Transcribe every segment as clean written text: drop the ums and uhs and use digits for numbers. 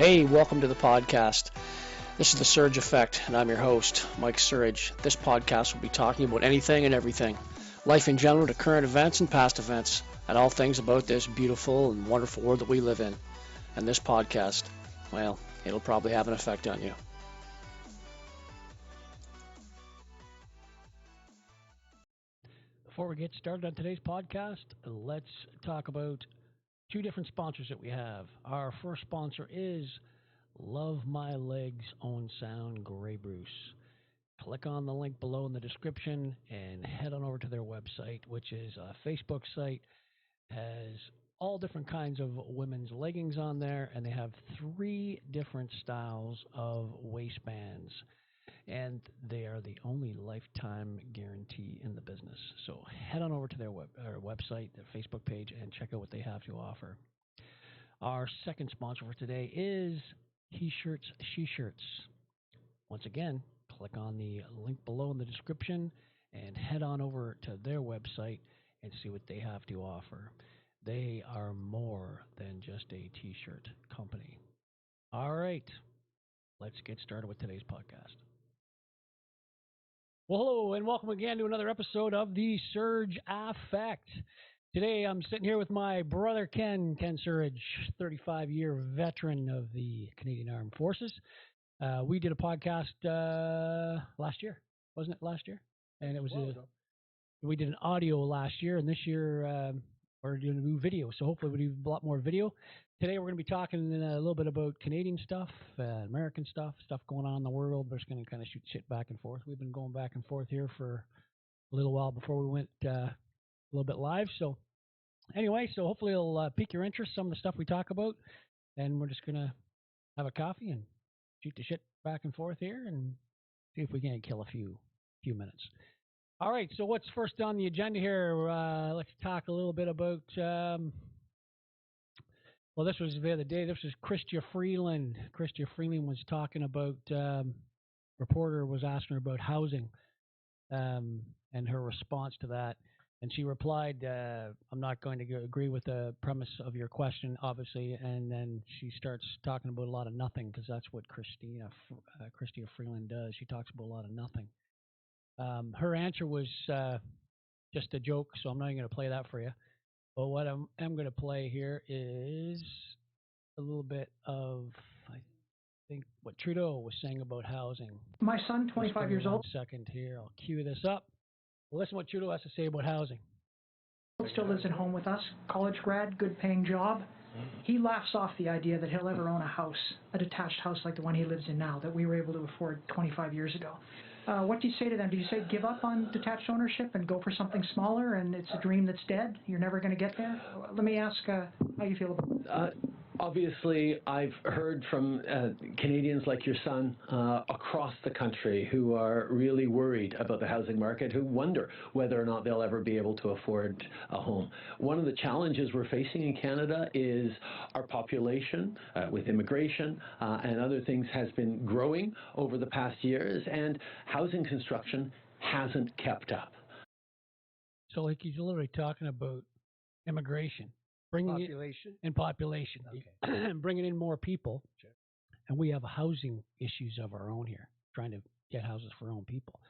Hey, welcome to the podcast. This is The Surge Effect, and I'm your host, Mike Surridge. This podcast will be talking about anything and everything, life in general to current events and past events, and all things about this beautiful and wonderful world that we live in. And this podcast, well, it'll probably have an effect on you. Before we get started on today's podcast, let's talk about two different sponsors that we have. Our first sponsor is Love My Legs Owen Sound Grey Bruce. Click on the link below in the description and head on over to their website, which is a Facebook site. Has all different kinds of women's leggings on there, and they have 3 different styles of waistbands. And they are the only lifetime guarantee in the business. So head on over to their website, their Facebook page, and check out what they have to offer. Our second sponsor for today is T-Shirts, She-Shirts. Once again, click on the link below in the description and head on over to their website and see what they have to offer. They are more than just a T-shirt company. All right, let's get started with today's podcast. Well, hello, and welcome again to another episode of The Surge Effect. Today, I'm sitting here with my brother, Ken Surridge, 35-year veteran of the Canadian Armed Forces. We did a podcast last year, wasn't it last year? And it was we did an audio last year, and this year we're doing a new video, so hopefully we'll do a lot more video. Today we're going to be talking a little bit about Canadian stuff, American stuff going on in the world. We're just going to kind of shoot shit back and forth. We've been going back and forth here for a little while before we went a little bit live. So anyway, so hopefully it'll pique your interest, some of the stuff we talk about, and we're just going to have a coffee and shoot the shit back and forth here and see if we can kill a few minutes. All right, so what's first on the agenda here? Let's talk a little bit about, well, this was the other day. This was Chrystia Freeland. Chrystia Freeland was talking about, reporter was asking her about housing and her response to that. And she replied, I'm not going to agree with the premise of your question, obviously. And then she starts talking about a lot of nothing, because that's what Chrystia Freeland does. She talks about a lot of nothing. Her answer was just a joke, so I'm not even going to play that for you. But what I am going to play here is a little bit of, I think, what Trudeau was saying about housing. My son, 25 years old. 1 second here. I'll cue this up. Well, listen to what Trudeau has to say about housing. Still lives at home with us, college grad, good paying job. He laughs off the idea that he'll ever own a house, a detached house like the one he lives in now, that we were able to afford 25 years ago. What do you say to them? Do you say give up on detached ownership and go for something smaller and it's a dream that's dead? You're never going to get there? Let me ask how you feel about it. Obviously, I've heard from Canadians like your son across the country who are really worried about the housing market, who wonder whether or not they'll ever be able to afford a home. One of the challenges we're facing in Canada is our population with immigration and other things has been growing over the past years, and housing construction hasn't kept up. So like he's literally talking about immigration. Population. Okay. Bringing in more people. Sure. And we have housing issues of our own here, trying to get houses for our own people.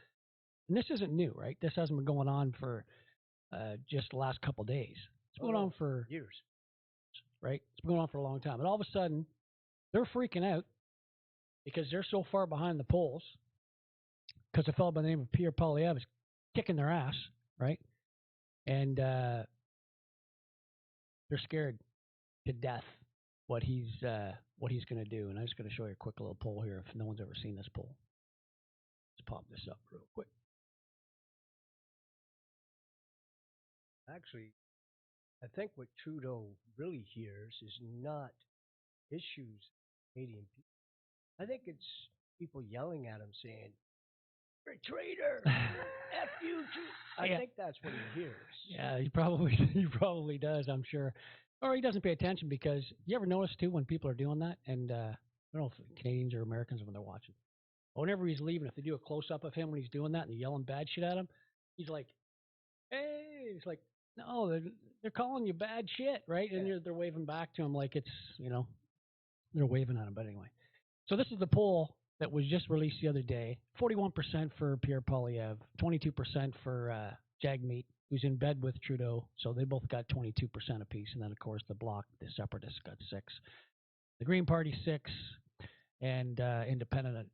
And this isn't new, right? This hasn't been going on for just the last couple of days. It's been going on for years, right? It's been going on for a long time. And all of a sudden, they're freaking out because they're so far behind the polls because a fellow by the name of Pierre Poilievre is kicking their ass, right? And they're scared to death what he's going to do. And I'm just going to show you a quick little poll here if no one's ever seen this poll. Let's pop this up real quick. Actually, I think what Trudeau really hears is not issues Canadian people. I think it's people yelling at him saying, "You're a traitor! F you!" I think that's what he hears. Yeah, he probably does, I'm sure. Or he doesn't pay attention, because you ever notice too when people are doing that, and I don't know if Canadians or Americans when they're watching. Whenever he's leaving, if they do a close up of him when he's doing that and they're yelling bad shit at him, he's like, "Hey!" He's like, "No, they're calling you bad shit, right?" And they're waving back to him like it's They're waving at him, but anyway. So this is the poll that was just released the other day. 41% for Pierre Poilievre, 22% for Jagmeet, who's in bed with Trudeau. So they both got 22% apiece. And then, of course, the Bloc, the Separatists, got 6. The Green Party, 6. And Independent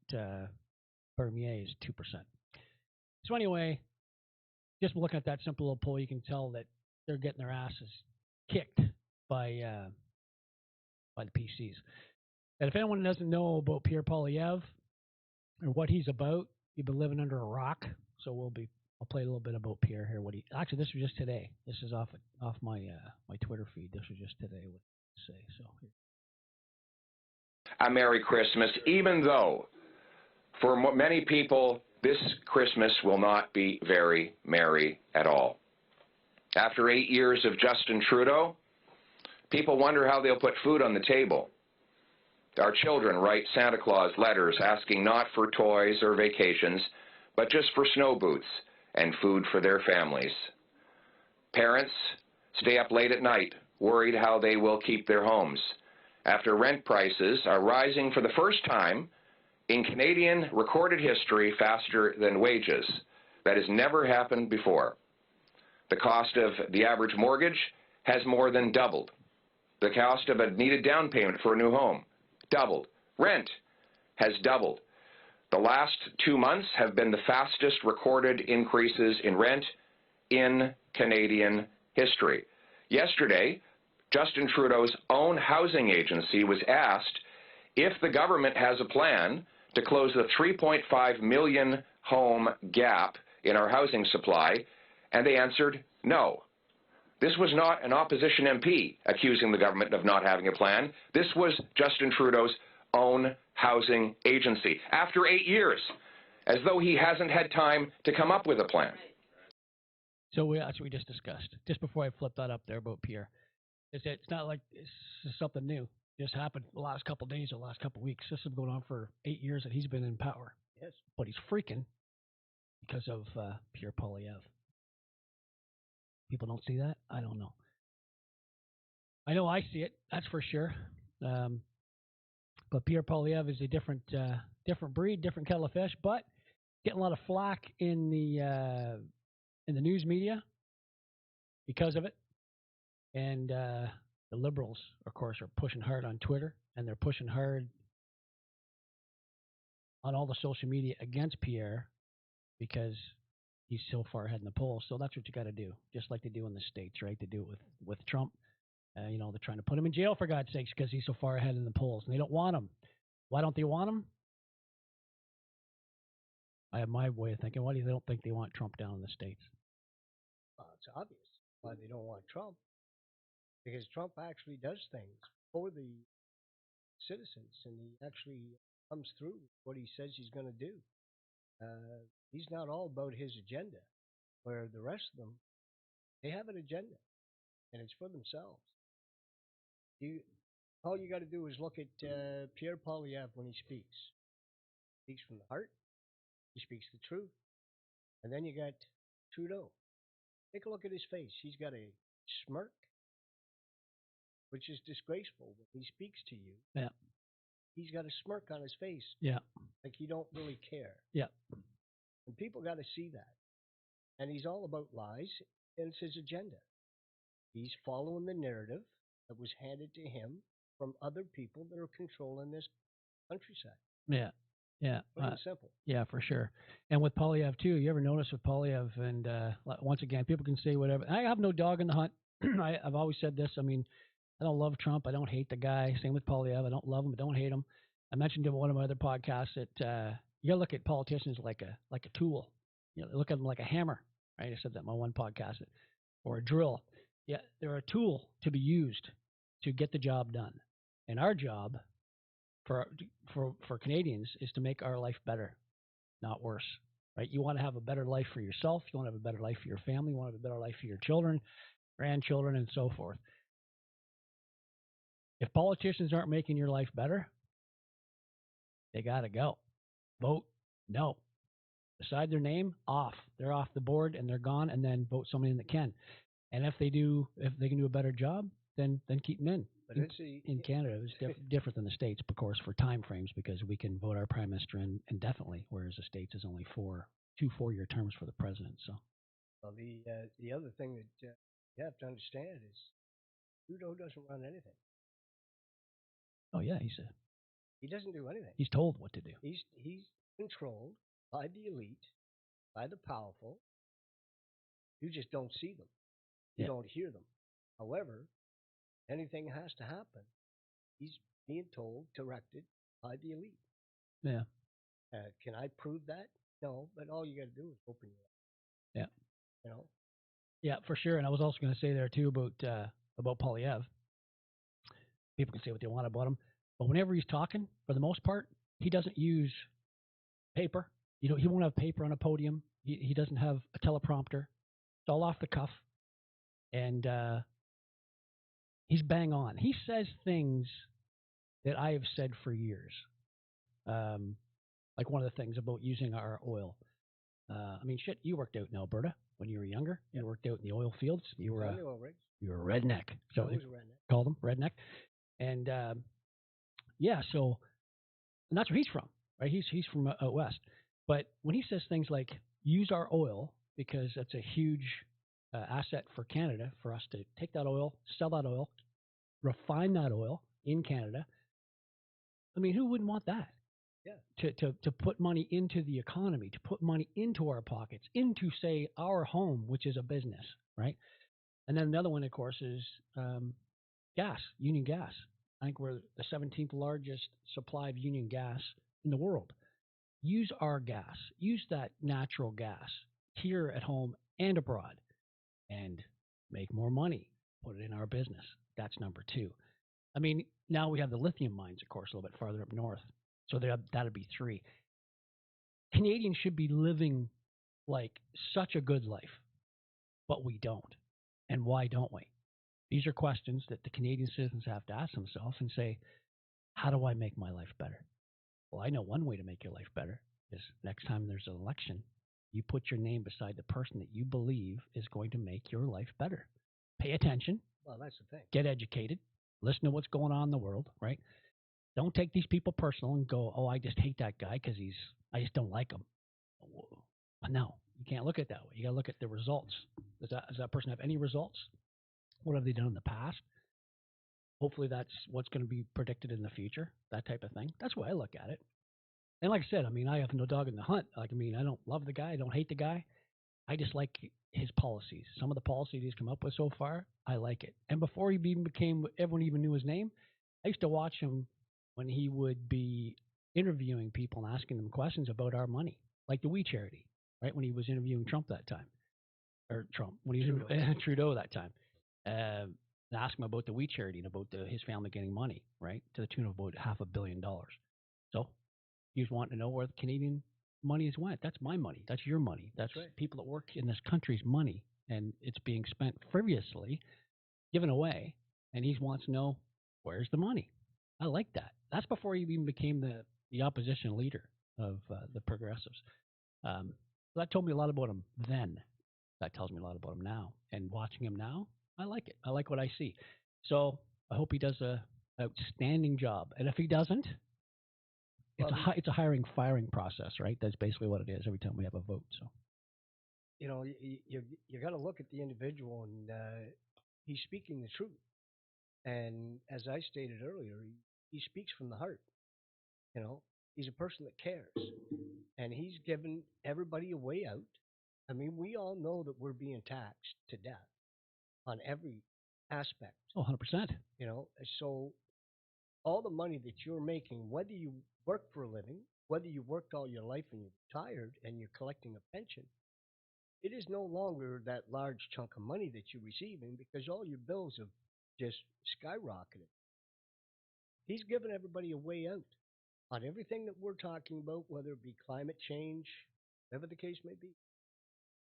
Bernier is 2%. So anyway, just looking at that simple little poll, you can tell that they're getting their asses kicked by the PCs. And if anyone doesn't know about Pierre Poilievre or what he's about, you've been living under a rock. So I'll play a little bit about Pierre here. Actually, this was just today. This is off my my Twitter feed. This was just today. What to say? So here. A Merry Christmas, even though for many people this Christmas will not be very merry at all. After 8 years of Justin Trudeau, people wonder how they'll put food on the table. Our children write Santa Claus letters asking not for toys or vacations, but just for snow boots and food for their families. Parents stay up late at night, worried how they will keep their homes, after rent prices are rising for the first time in Canadian recorded history faster than wages. That has never happened before. The cost of the average mortgage has more than doubled. The cost of a needed down payment for a new home, doubled. Rent has doubled. The last 2 months have been the fastest recorded increases in rent in Canadian history. Yesterday, Justin Trudeau's own housing agency was asked if the government has a plan to close the 3.5 million home gap in our housing supply, and they answered no. This was not an opposition MP accusing the government of not having a plan. This was Justin Trudeau's own housing agency, after 8 years, as though he hasn't had time to come up with a plan. So that's what we just discussed. Just before I flip that up there about Pierre. It's not like this is something new. It just happened the last couple of days or the last couple of weeks. This has been going on for 8 years that he's been in power. Yes. But he's freaking because of Pierre Poilievre. People don't see that? I don't know. I know I see it. That's for sure. But Pierre Poilievre is a different breed, different kettle of fish, but getting a lot of flack in the news media because of it. And the Liberals, of course, are pushing hard on Twitter, and they're pushing hard on all the social media against Pierre because he's so far ahead in the polls. So that's what you got to do, just like they do in the States, right? They do it with Trump. They're trying to put him in jail, for God's sakes, because he's so far ahead in the polls, and they don't want him. Why don't they want him? I have my way of thinking. Why do they don't think they want Trump down in the States? It's obvious why they don't want Trump. Because Trump actually does things for the citizens, and he actually comes through what he says he's going to do. He's not all about his agenda, where the rest of them, they have an agenda, and it's for themselves. All you got to do is look at Pierre Poilievre when he speaks. He speaks from the heart. He speaks the truth. And then you got Trudeau. Take a look at his face. He's got a smirk, which is disgraceful when he speaks to you. Yeah. He's got a smirk on his face. Yeah. Like he don't really care. Yeah. And people got to see that. And he's all about lies, and it's his agenda. He's following the narrative that was handed to him from other people that are controlling this countryside. Yeah. Yeah. Plain and simple. Yeah, for sure. And with Poilievre, too, you ever notice with Poilievre, and once again, people can say whatever. I have no dog in the hunt. I've always said this. I mean, I don't love Trump. I don't hate the guy. Same with Poilievre. I don't love him, but don't hate him. I mentioned in one of my other podcasts that you got to look at politicians like a tool. Look at them like a hammer. Right? I said that in my one podcast. Or a drill. Yeah, they're a tool to be used to get the job done. And our job for Canadians is to make our life better, not worse. Right? You want to have a better life for yourself. You want to have a better life for your family. You want to have a better life for your children, grandchildren, and so forth. If politicians aren't making your life better, they got to go. Vote no. Decide their name, off. They're off the board and they're gone, and then vote somebody in that can. And if they can do a better job, then keep them in. But In Canada, it was different than the States, of course, for time frames because we can vote our prime minister in indefinitely, whereas the States is only 2 4-year terms for the president. So, well, the other thing that you have to understand is Trudeau doesn't run anything. oh yeah, He doesn't do anything. he's told what to do. He's controlled by the elite, by the powerful. You just don't see them. You Yeah. don't hear them. However, anything has to happen. He's being told, directed by the elite. Yeah, Can I prove that? No, but all you got to do is open your eyes. yeah, You know, yeah, for sure. And I was also going to say there too about Polyev. People can say what they want about him, but whenever he's talking, for the most part, he doesn't use paper. You know, he won't have paper on a podium. He doesn't have a teleprompter. It's all off the cuff, and he's bang on. He says things that I have said for years. Like one of the things about using our oil. I mean, shit, you worked out in Alberta when you were younger. You worked out in the oil fields. You were on the oil rigs. you were a redneck. So I was a redneck. called him redneck. And yeah, so and that's where he's from, right? He's from out west. But when he says things like use our oil because that's a huge asset for Canada for us to take that oil, sell that oil, refine that oil in Canada. I mean, who wouldn't want that? Yeah. To put money into the economy, to put money into our pockets, into say our home, which is a business, right? And then another one, of course, is gas, Union Gas. I think we're the 17th largest supply of Union Gas in the world. Use our gas, use that natural gas here at home and abroad, and make more money. Put it in our business. That's number two. I mean, now we have the lithium mines, of course, a little bit farther up north. So that'd be three. Canadians should be living like such a good life, but we don't. And why don't we? These are questions that the Canadian citizens have to ask themselves and say, how do I make my life better? Well, I know one way to make your life better is next time there's an election, you put your name beside the person that you believe is going to make your life better. Pay attention. Well, that's the thing. Get educated. Listen to what's going on in the world, right? Don't take these people personal and go, oh, I just hate that guy because I just don't like him. No, you can't look at it that way. You got to look at the results. Does that person have any results? What have they done in the past? Hopefully that's what's going to be predicted in the future, that type of thing. That's why I look at it. And like I said, I mean, I have no dog in the hunt. Like, I mean, I don't love the guy. I don't hate the guy. I just like his policies. Some of the policies he's come up with so far, I like it. And before he even everyone even knew his name, I used to watch him when he would be interviewing people and asking them questions about our money, like the We Charity, right? When he was interviewing Trump that time, or Trump, when he was Trudeau that time, and ask him about the We Charity and about his family getting money, right, to the tune of about $500 million. So he was wanting to know where the Canadian money is went. That's my money. That's your money. That's right. People that work in this country's money, and it's being spent frivolously, given away, and he wants to know where's the money. I like that. That's before he even became the opposition leader of the Progressives. So that told me a lot about him then. That tells me a lot about him now. And watching him now, I like it. I like what I see. So I hope he does a outstanding job. And if he doesn't, it's a hiring firing process, right? That's basically what it is every time we have a vote. So you know, you got to look at the individual, and he's speaking the truth. And as I stated earlier, he speaks from the heart. You know, he's a person that cares, and he's given everybody a way out. I mean, we all know that we're being taxed to death on every aspect. Oh, 100%. You know, so all the money that you're making, whether you work for a living, whether you worked all your life and you're retired and you're collecting a pension, it is no longer that large chunk of money that you're receiving because all your bills have just skyrocketed. He's given everybody a way out on everything that we're talking about, whether it be climate change, whatever the case may be.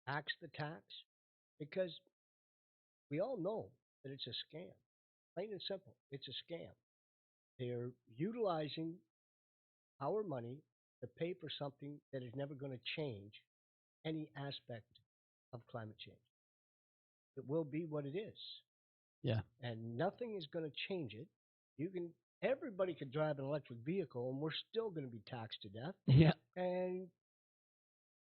Axe the tax, because we all know that it's a scam. Plain and simple, it's a scam. They're utilizing our money to pay for something that is never going to change any aspect of climate change. It will be what it is. Yeah. And nothing is going to change it. Everybody could drive an electric vehicle, and we're still going to be taxed to death. Yeah. And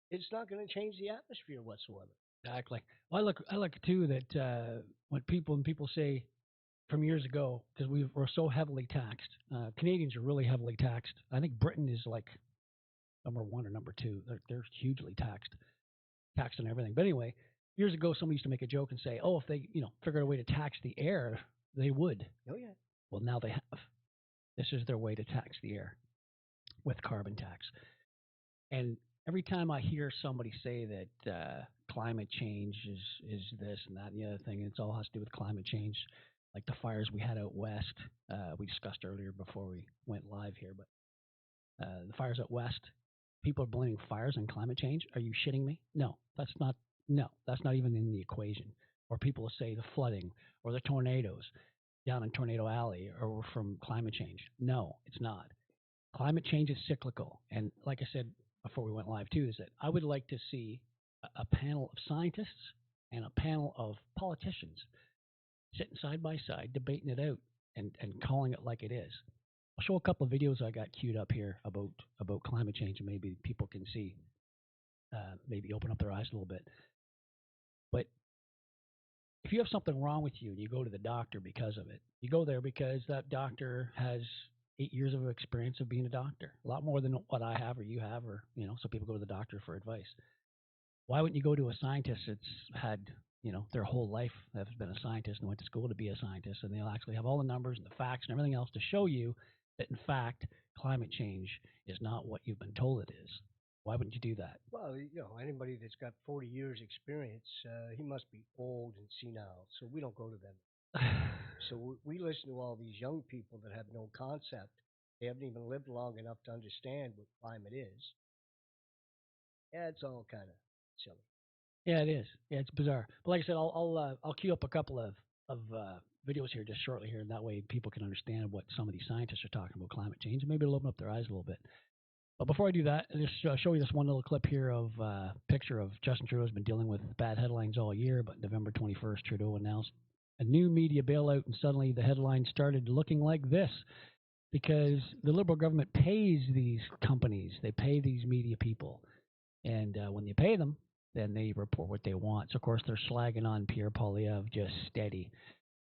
it's not going to change the atmosphere whatsoever. Exactly. Well, I look too that when people say from years ago, because we're so heavily taxed, Canadians are really heavily taxed. I think Britain is like number one or number two. They're hugely taxed on everything. But anyway, years ago, somebody used to make a joke and say, "Oh, if they figured out a way to tax the air, they would." Oh yeah. Well, now they have. This is their way to tax the air with carbon tax. And every time I hear somebody say that climate change is this and that and the other thing, it's all has to do with climate change, like the fires we had out west. We discussed earlier before we went live here, but the fires out west, people are blaming fires on climate change. Are you shitting me? No, that's not. No, that's not even in the equation. Or people will say the flooding or the tornadoes down in Tornado Alley are from climate change. No, it's not. Climate change is cyclical, and like I said before we went live too, is that I would like to see a panel of scientists and a panel of politicians sitting side by side, debating it out and calling it like it is. I'll show a couple of videos I got queued up here about climate change, and maybe people can see, maybe open up their eyes a little bit. But if you have something wrong with you and you go to the doctor because of it, you go there because that doctor has 8 years of experience of being a doctor, a lot more than what I have or you have, or some people go to the doctor for advice. Why wouldn't you go to a scientist that's had their whole life has been a scientist and went to school to be a scientist, and they'll actually have all the numbers and the facts and everything else to show you that in fact climate change is not what you've been told it is? Why wouldn't you do that? Well, anybody that's got 40 years experience, he must be old and senile. So we don't go to them. So we listen to all these young people that have no concept. They haven't even lived long enough to understand what climate is. Yeah, it's all kind of silly. Yeah, it is. Yeah, it's bizarre. But like I said, I'll queue up a couple of videos here just shortly here, and that way people can understand what some of these scientists are talking about climate change, and maybe it'll open up their eyes a little bit. But before I do that, I'll just show you this one little clip here of a picture of Justin Trudeau has been dealing with bad headlines all year, but November 21st, Trudeau announced a new media bailout, and suddenly the headlines started looking like this because the Liberal government pays these companies, they pay these media people, and when they pay them, then they report what they want. So, of course, they're slagging on Pierre Poilievre just steady.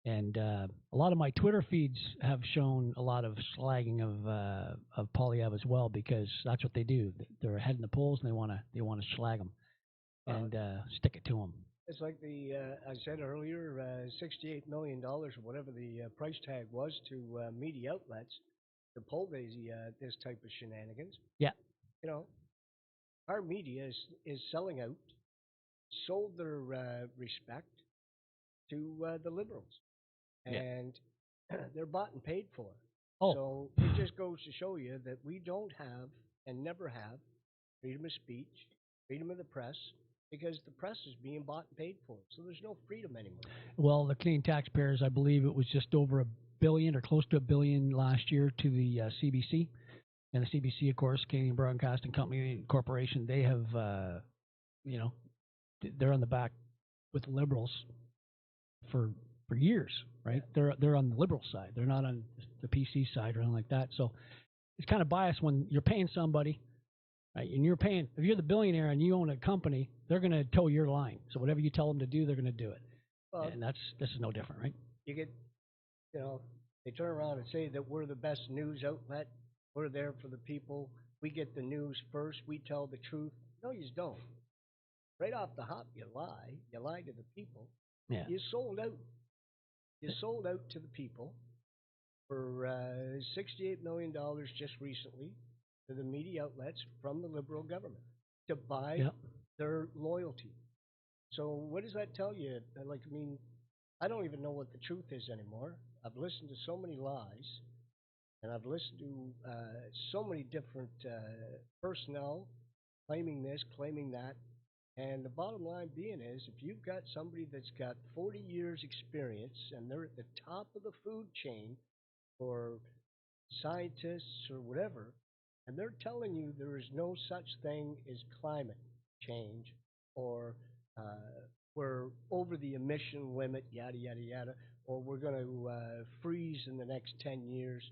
And a lot of my Twitter feeds have shown a lot of slagging of Poilievre as well, because that's what they do. They're ahead in the polls and they want to slag them and stick it to them. It's like I said earlier, $68 million or whatever the price tag was to media outlets to pull this type of shenanigans. Yeah. Our media is selling out, sold their respect to the Liberals. And they're bought and paid for. Oh. So it just goes to show you that we don't have and never have freedom of speech, freedom of the press, because the press is being bought and paid for. So there's no freedom anymore. Well, the Canadian taxpayers, I believe it was just over $1 billion or close to $1 billion last year to the CBC. And the CBC, of course, Canadian Broadcasting Company Corporation, they have, they're on the back with the Liberals for years, right? They're on the Liberal side. They're not on the PC side or anything like that. So it's kind of biased when you're paying somebody, right? And if you're the billionaire and you own a company, they're going to toe your line. So whatever you tell them to do, they're going to do it. And this is no different, right? You get, they turn around and say that we're the best news outlet. We're there for the people. We get the news first. We tell the truth. No, you don't. Right off the hop, you lie. You lie to the people. Yeah. You sold out. You sold out to the people for $68 million just recently to the media outlets from the Liberal government to buy their loyalty. So what does that tell you? I don't even know what the truth is anymore. I've listened to so many lies, and I've listened to so many different personnel claiming this, claiming that. And the bottom line being is, if you've got somebody that's got 40 years experience and they're at the top of the food chain for scientists or whatever, and they're telling you there is no such thing as climate change or we're over the emission limit, yada, yada, yada, or we're going to freeze in the next 10 years.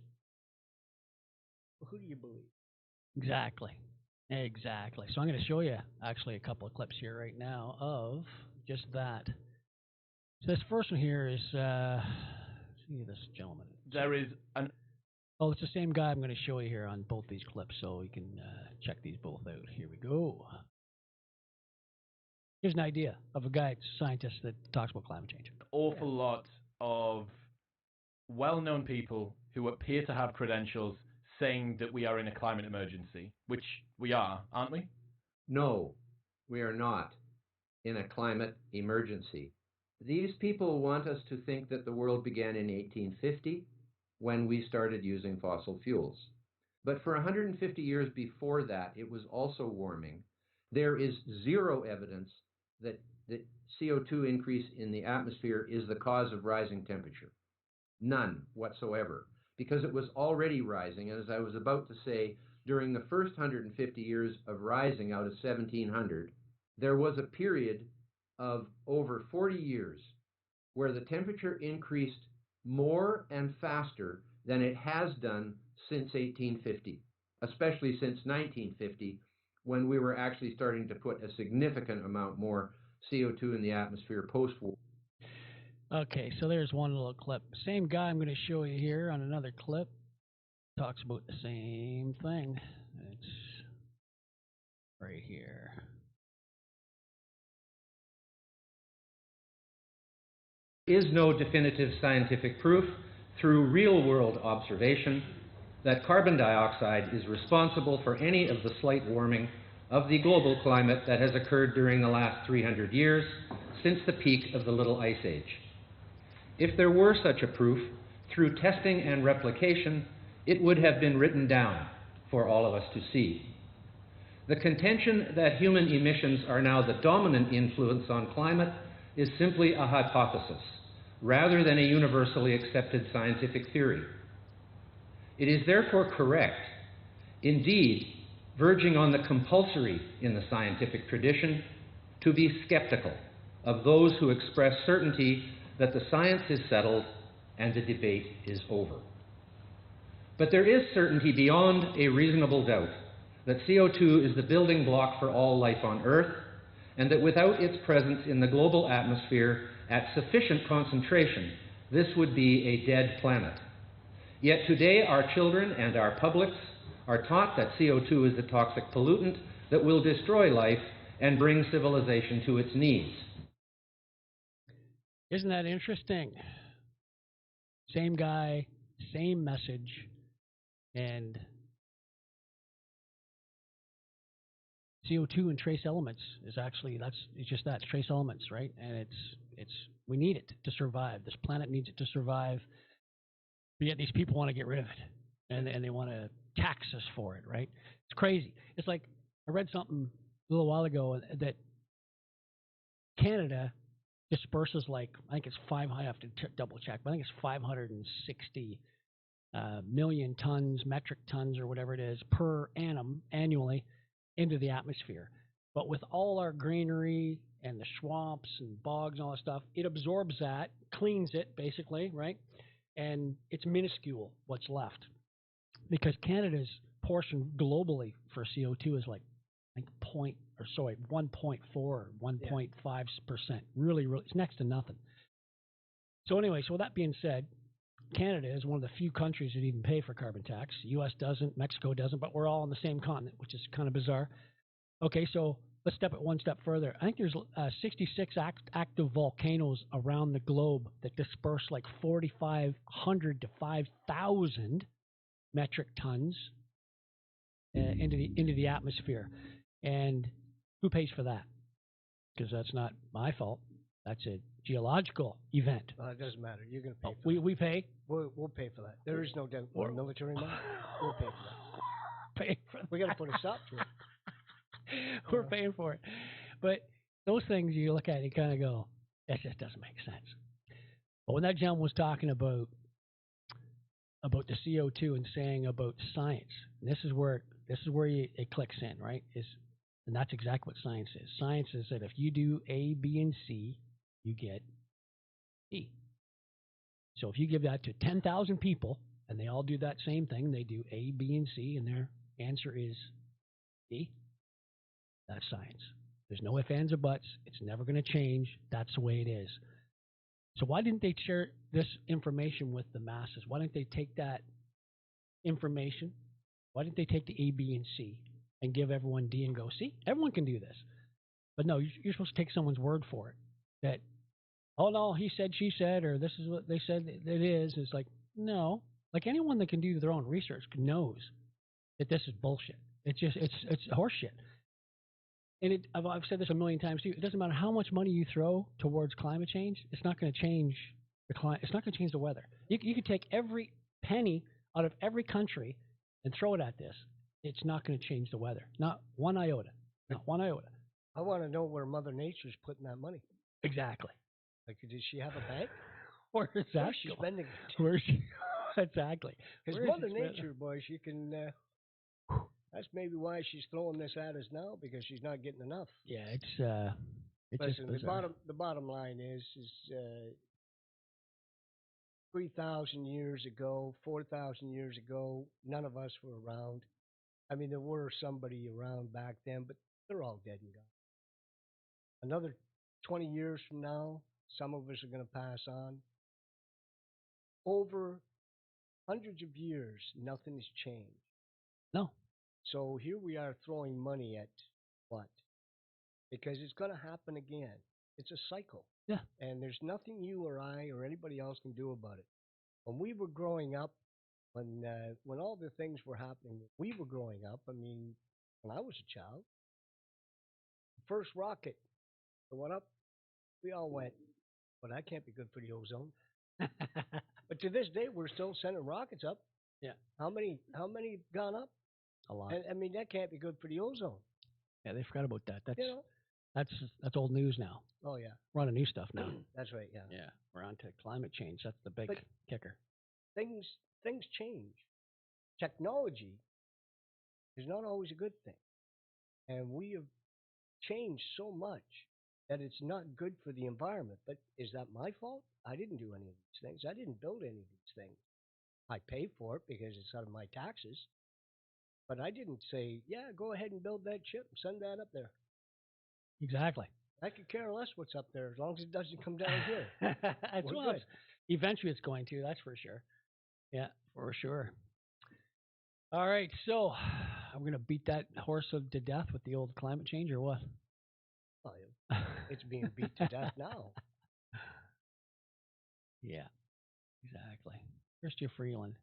Who do you believe? Exactly. Exactly. So I'm going to show you actually a couple of clips here right now of just that. So this first one here is, see this gentleman. There is an Oh, it's the same guy I'm going to show you here on both these clips, so you can check these both out. Here we go. Here's an idea of a guy, scientist, that talks about climate change. awful lot of well-known people who appear to have credentials saying that we are in a climate emergency, which we are, aren't we? No, we are not in a climate emergency. These people want us to think that the world began in 1850 when we started using fossil fuels. But for 150 years before that, it was also warming. There is zero evidence that the CO2 increase in the atmosphere is the cause of rising temperature. None whatsoever, because it was already rising. And as I was about to say, during the first 150 years of rising out of 1700, there was a period of over 40 years where the temperature increased more and faster than it has done since 1850, especially since 1950, when we were actually starting to put a significant amount more CO2 in the atmosphere post-war. Okay, so there's one little clip. Same guy I'm going to show you here on another clip. Talks about the same thing. It's right here. There is no definitive scientific proof through real-world observation that carbon dioxide is responsible for any of the slight warming of the global climate that has occurred during the last 300 years since the peak of the Little Ice Age. If there were such a proof, through testing and replication, it would have been written down for all of us to see. The contention that human emissions are now the dominant influence on climate is simply a hypothesis, rather than a universally accepted scientific theory. It is therefore correct, indeed, verging on the compulsory in the scientific tradition, to be skeptical of those who express certainty that the science is settled and the debate is over. But there is certainty beyond a reasonable doubt that CO2 is the building block for all life on Earth, and that without its presence in the global atmosphere at sufficient concentration, this would be a dead planet. Yet today our children and our publics are taught that CO2 is a toxic pollutant that will destroy life and bring civilization to its knees. Isn't that interesting? Same guy, same message, and CO2 and trace elements is actually, it's just that, trace elements, right? And we need it to survive. This planet needs it to survive. But yet these people want to get rid of it, and they want to tax us for it, right? It's crazy. It's like, I read something a little while ago that Canada disperses like, I think it's I have to double check, but I think it's 560 million tons, metric tons, or whatever it is, per annum, annually, into the atmosphere. But with all our greenery and the swamps and bogs and all that stuff, it absorbs that, cleans it, basically, right? And it's minuscule what's left. Because Canada's portion globally for CO2 is like, I think 1.4 or 1.5%. Really, it's next to nothing. So anyway, so with that being said, Canada is one of the few countries that even pay for carbon tax. U.S. doesn't, Mexico doesn't, but we're all on the same continent, which is kind of bizarre. Okay, so let's step it one step further. I think there's 66 active volcanoes around the globe that disperse like 4,500 to 5,000 metric tons into the atmosphere. And who pays for that? Because that's not my fault. That's a geological event. It doesn't matter. You're going to pay for we, that. we pay? We'll pay for that. There is no military money. We'll pay for that. Pay for that. We got to put a stop to it. We're paying for it. But those things you look at, you kind of go, that just doesn't make sense. But when that gentleman was talking about the CO2 and saying about science, and this is where it clicks in, right? And that's exactly what science is. Science is that if you do A, B, and C, you get E. So if you give that to 10,000 people and they all do that same thing, they do A, B, and C, and their answer is D, that's science. There's no ifs, ands, or buts. It's never going to change. That's the way it is. So why didn't they share this information with the masses? Why didn't they take that information? Why didn't they take the A, B, and C and give everyone D and go, see, everyone can do this? But no, you're supposed to take someone's word for it. That, oh no, he said, she said, or this is what they said it is. It's like, no. Like anyone that can do their own research knows that this is bullshit. It's just, it's horseshit. And I've said this a million times too. It doesn't matter how much money you throw towards climate change. It's not going to change the climate. It's not going to change the weather. You could take every penny out of every country and throw it at this. It's not going to change the weather. Not one iota. Not one iota. I want to know where Mother Nature's putting that money. Exactly. Like, does she have a bank? Where is that? Where's she spending it? Where's she? Exactly. Because Mother Nature, boy, she can. That's maybe why she's throwing this at us now, because she's not getting enough. Yeah, it's Listen, just bizarre. the bottom line is 3,000 years ago, 4,000 years ago, none of us were around. I mean, there were somebody around back then, but they're all dead and gone. Another 20 years from now, some of us are going to pass on. Over hundreds of years, nothing has changed. No. So here we are throwing money at what? Because it's going to happen again. It's a cycle. Yeah. And there's nothing you or I or anybody else can do about it. When we were growing up, when all the things were happening, we were growing up. I mean, when I was a child, the first rocket that went up, we all went, well, that can't be good for the ozone. But to this day, we're still sending rockets up. Yeah. How many gone up? A lot. And, I mean, that can't be good for the ozone. Yeah, they forgot about that. That's You know? that's old news now. Oh yeah. We're on to new stuff now. That's right. Yeah. Yeah, we're on to climate change. That's the big But kicker. Things change. Technology is not always a good thing, and we have changed so much that it's not good for the environment. But is that my fault? I didn't do any of these things. I didn't build any of these things. I pay for it because it's out of my taxes. But I didn't say, yeah, go ahead and build that ship and send that up there. Exactly. I could care less what's up there as long as it doesn't come down here. Eventually it's going to, that's for sure. Yeah, for sure. All right, so I'm going to beat that horse to death with the old climate change or what? Well, it's being beat to death now. Yeah, exactly. Christia Freeland.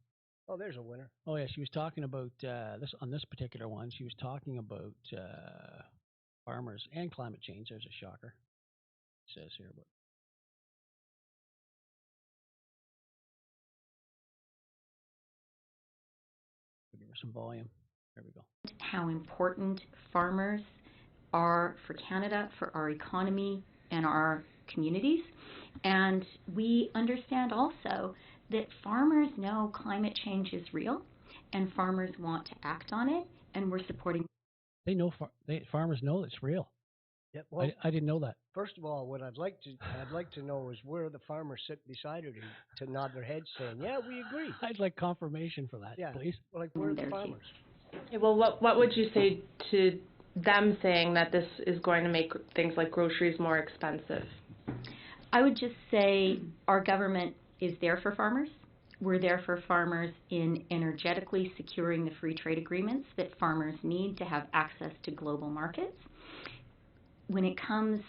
Oh, there's a winner. Oh, yeah, she was talking about this on this particular one. She was talking about farmers and climate change. There's a shocker. It says here, but give her some volume. There we go. How important farmers are for Canada, for our economy, and our communities. And we understand also that farmers know climate change is real, and farmers want to act on it, and we're supporting. They know farmers know it's real. Yeah, well, I didn't know that. First of all, what I'd like to know is where the farmers sit beside her to nod their heads, saying, "Yeah, we agree." I'd like confirmation for that, Yeah, please. well, like where are the farmers? Yeah, well, what would you say to them saying that this is going to make things like groceries more expensive? I would just say our government is there for farmers. We're there for farmers in energetically securing the free trade agreements that farmers need to have access to global markets. When it comes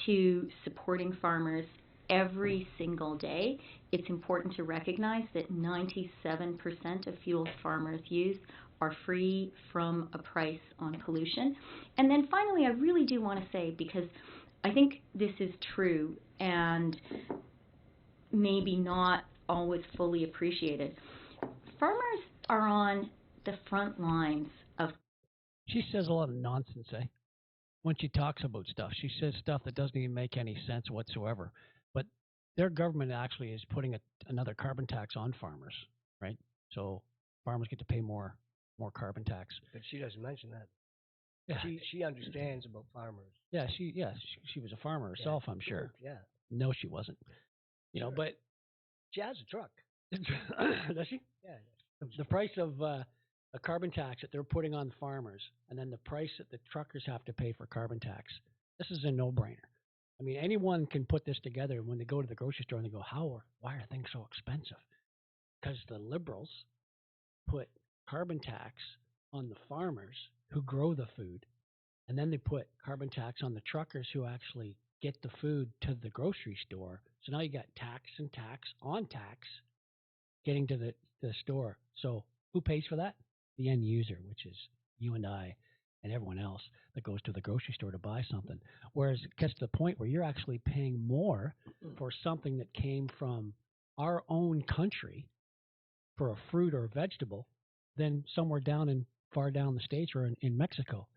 to supporting farmers every single day, it's important to recognize that 97% of fuels farmers use are free from a price on pollution. And then finally, I really do want to say, because I think this is true and maybe not always fully appreciated, farmers are on the front lines of. She says a lot of nonsense, eh? When she talks about stuff, she says stuff that doesn't even make any sense whatsoever. But their government actually is putting another carbon tax on farmers, right? So farmers get to pay more carbon tax. But she doesn't mention that. Yeah. She understands about farmers. Yeah, she was a farmer herself, I'm sure. Yeah. No, she wasn't. You know, but She has a truck. Does she? Yeah. The price of a carbon tax that they're putting on farmers, and then the price that the truckers have to pay for carbon tax. This is a no-brainer. I mean, anyone can put this together when they go to the grocery store and they go, why are things so expensive? Because the liberals put carbon tax on the farmers who grow the food, and then they put carbon tax on the truckers who actually get the food to the grocery store. So now you got tax and tax on tax getting to the store. So who pays for that? The end user, which is you and I and everyone else that goes to the grocery store to buy something. Whereas it gets to the point where you're actually paying more for something that came from our own country for a fruit or a vegetable than somewhere far down the States or in Mexico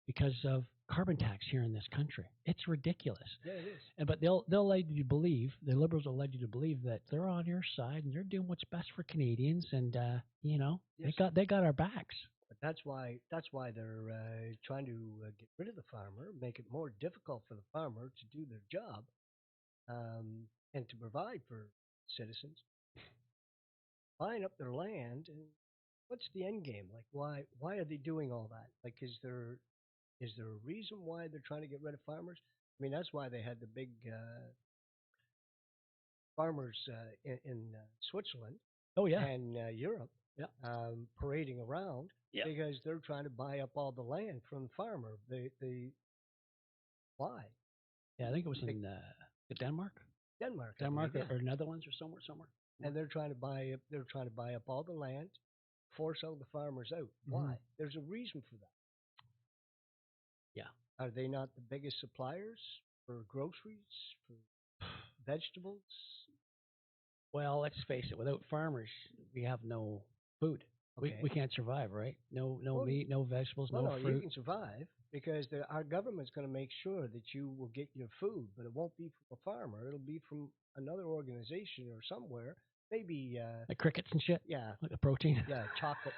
because of carbon tax here in this country. It's ridiculous. Yeah, it is. But they'll let you believe, the liberals will let you to believe that they're on your side and they're doing what's best for Canadians, and Yes. they got our backs. But that's why they're trying to get rid of the farmer, make it more difficult for the farmer to do their job, and to provide for citizens, buying up their land. And what's the end game? Like, why are they doing all that? Like, is there a reason why they're trying to get rid of farmers? I mean, that's why they had the big farmers in Switzerland. Oh yeah, And Europe, yeah, parading around, yeah, because they're trying to buy up all the land from the farmer. Why? yeah. I think it was in Denmark, Denmark, or Netherlands or somewhere. and they're trying to buy up all the land, force all the farmers out. Why? There's a reason for that. Yeah. Are they not the biggest suppliers for groceries, for vegetables? Well, let's face it. Without farmers, we have no food. Okay. We can't survive, right? No meat, no vegetables, no No, fruit. you can survive because our government's going to make sure that you will get your food, but it won't be from a farmer. It'll be from another organization or somewhere. Maybe Like crickets and shit. Yeah, Like the protein. yeah, chocolate.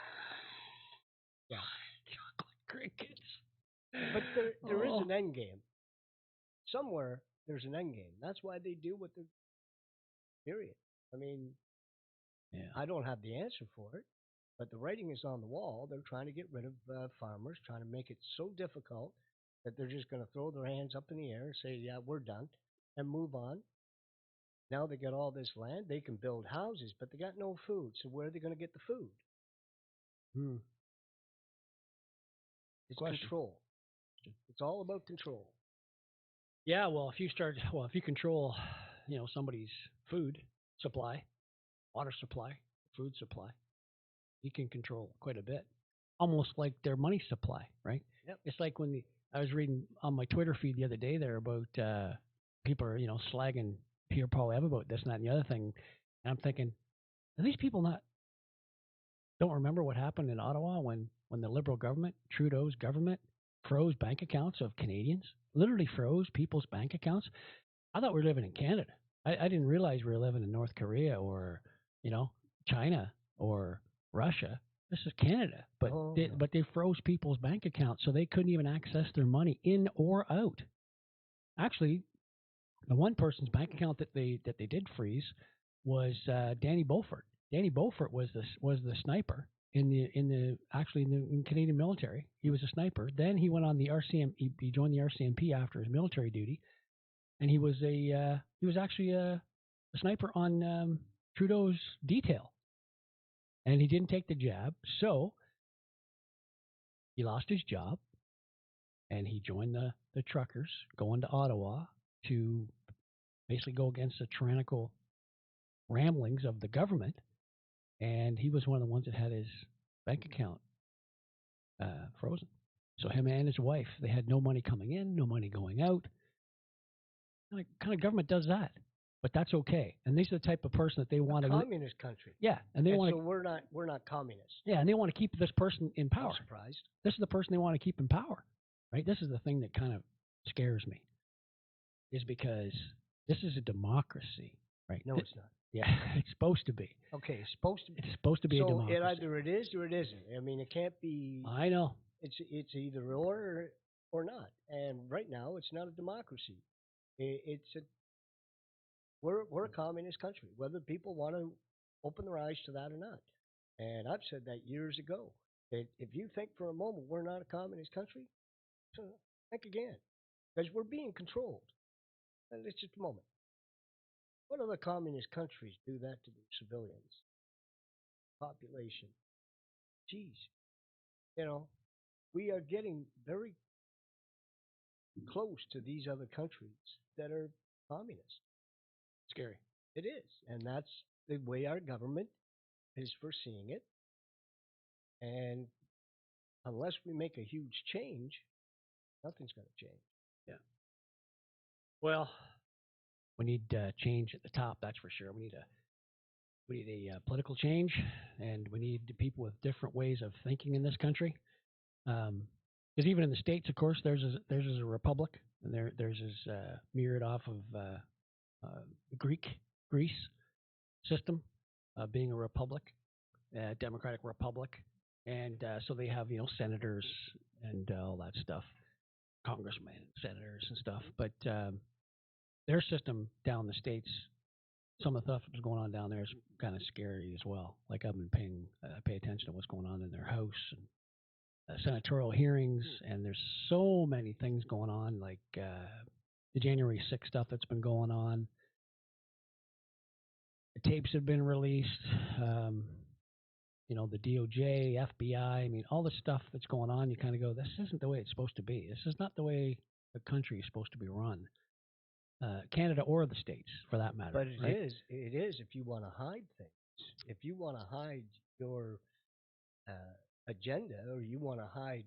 Yeah, Chocolate crickets. but there is an end game. Somewhere there's an end game. That's why they do what they're. Period. I mean, Yeah. I don't have the answer for it, but the writing is on the wall. They're trying to get rid of farmers, trying to make it so difficult that they're just going to throw their hands up in the air and say, "Yeah, we're done," and move on. Now they got all this land. They can build houses, but they got no food. So where are they going to get the food? It's control. It's all about control. Yeah, well, if you control, somebody's food supply, water supply, food supply, you can control quite a bit. Almost like their money supply, right? Yep. It's like when I was reading on my Twitter feed the other day there about people are, slagging Pierre Paul about this and that and the other thing, and I'm thinking, are these people don't remember what happened in Ottawa when the Liberal government, Trudeau's government, froze bank accounts of Canadians? Literally froze people's bank accounts. I thought we were living in Canada. I didn't realize we were living in North Korea or, China or Russia. This is Canada. But they froze people's bank accounts so they couldn't even access their money in or out. Actually, the one person's bank account that they did freeze was Danny Beaufort. Danny Beaufort was the sniper in Canadian military. He was a sniper. Then he went on the RCM. He joined the RCMP after his military duty, and he was actually a sniper on Trudeau's detail. And he didn't take the jab, so he lost his job, and he joined the truckers going to Ottawa to basically go against the tyrannical ramblings of the government. And he was one of the ones that had his bank account frozen. So him and his wife, they had no money coming in, no money going out. What kind of government does that? But that's okay. And these are the type of person that they want to. Communist country. Yeah, and they want. So we're not communists. Yeah, and they want to keep this person in power. I'm surprised. This is the person they want to keep in power, right? This is the thing that kind of scares me, is because this is a democracy, right? No, it's not. Yeah, it's supposed to be. Okay, it's supposed to be. It's supposed to be a democracy. So either it is or it isn't. I mean, it can't be. I know. It's either or not. And right now, it's not a democracy. It's We're a communist country, whether people want to open their eyes to that or not. And I've said that years ago. That if you think for a moment we're not a communist country, so think again, because we're being controlled. And it's just a moment. What other communist countries do that to their civilians? Population. Geez, we are getting very close to these other countries that are communist. Scary. It is, and that's the way our government is foreseeing it. And unless we make a huge change, nothing's going to change. Yeah. Well, we need change at the top. That's for sure. We need a political change, and we need people with different ways of thinking in this country. Because even in the states, of course, there's a republic, and there's is mirrored off of Greece system, being a republic, democratic republic, and so they have senators and all that stuff, congressmen, senators and stuff. But their system down in the states, some of the stuff that's going on down there is kind of scary as well. Like I pay attention to what's going on in their house and senatorial hearings, and there's so many things going on, like the January 6th stuff that's been going on. The tapes have been released. The DOJ, FBI. I mean, all the stuff that's going on. You kind of go, this isn't the way it's supposed to be. This is not the way the country is supposed to be run. Canada or the States, for that matter. But it right? is. It is if you want to hide things. If you want to hide your agenda, or you want to hide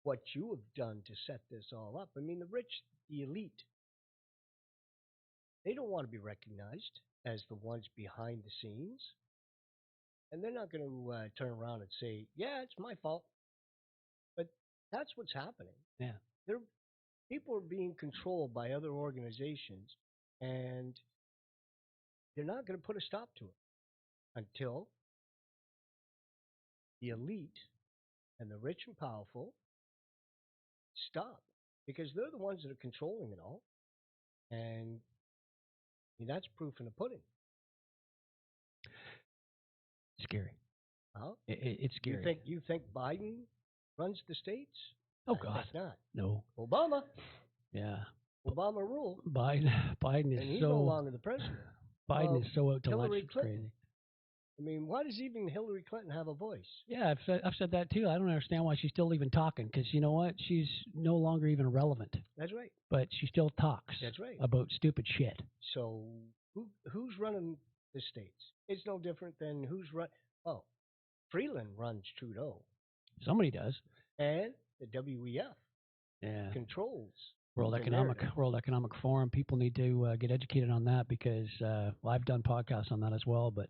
what you have done to set this all up. I mean, the rich, the elite, they don't want to be recognized as the ones behind the scenes. And they're not going to turn around and say, yeah, it's my fault. But that's what's happening. Yeah. People are being controlled by other organizations, and they're not going to put a stop to it until the elite and the rich and powerful stop, because they're the ones that are controlling it all. And that's proof in the pudding. Scary. Huh? It's scary. You think Biden runs the states? Oh, I God. think not. No. Obama. Yeah. Obama ruled. Biden is and he's so... no longer the president. Biden is so out to lunch. Hillary It's Clinton. crazy. I mean, why does even Hillary Clinton have a voice? Yeah, I've said that too. I don't understand why she's still even talking, because you know what? She's no longer even relevant. That's right. But she still talks. That's right. About stupid shit. So who's running the states? It's no different than who's run. Oh, Freeland runs Trudeau. Somebody does. And the WEF controls World Economic Forum. People need to get educated on that, because I've done podcasts on that as well. But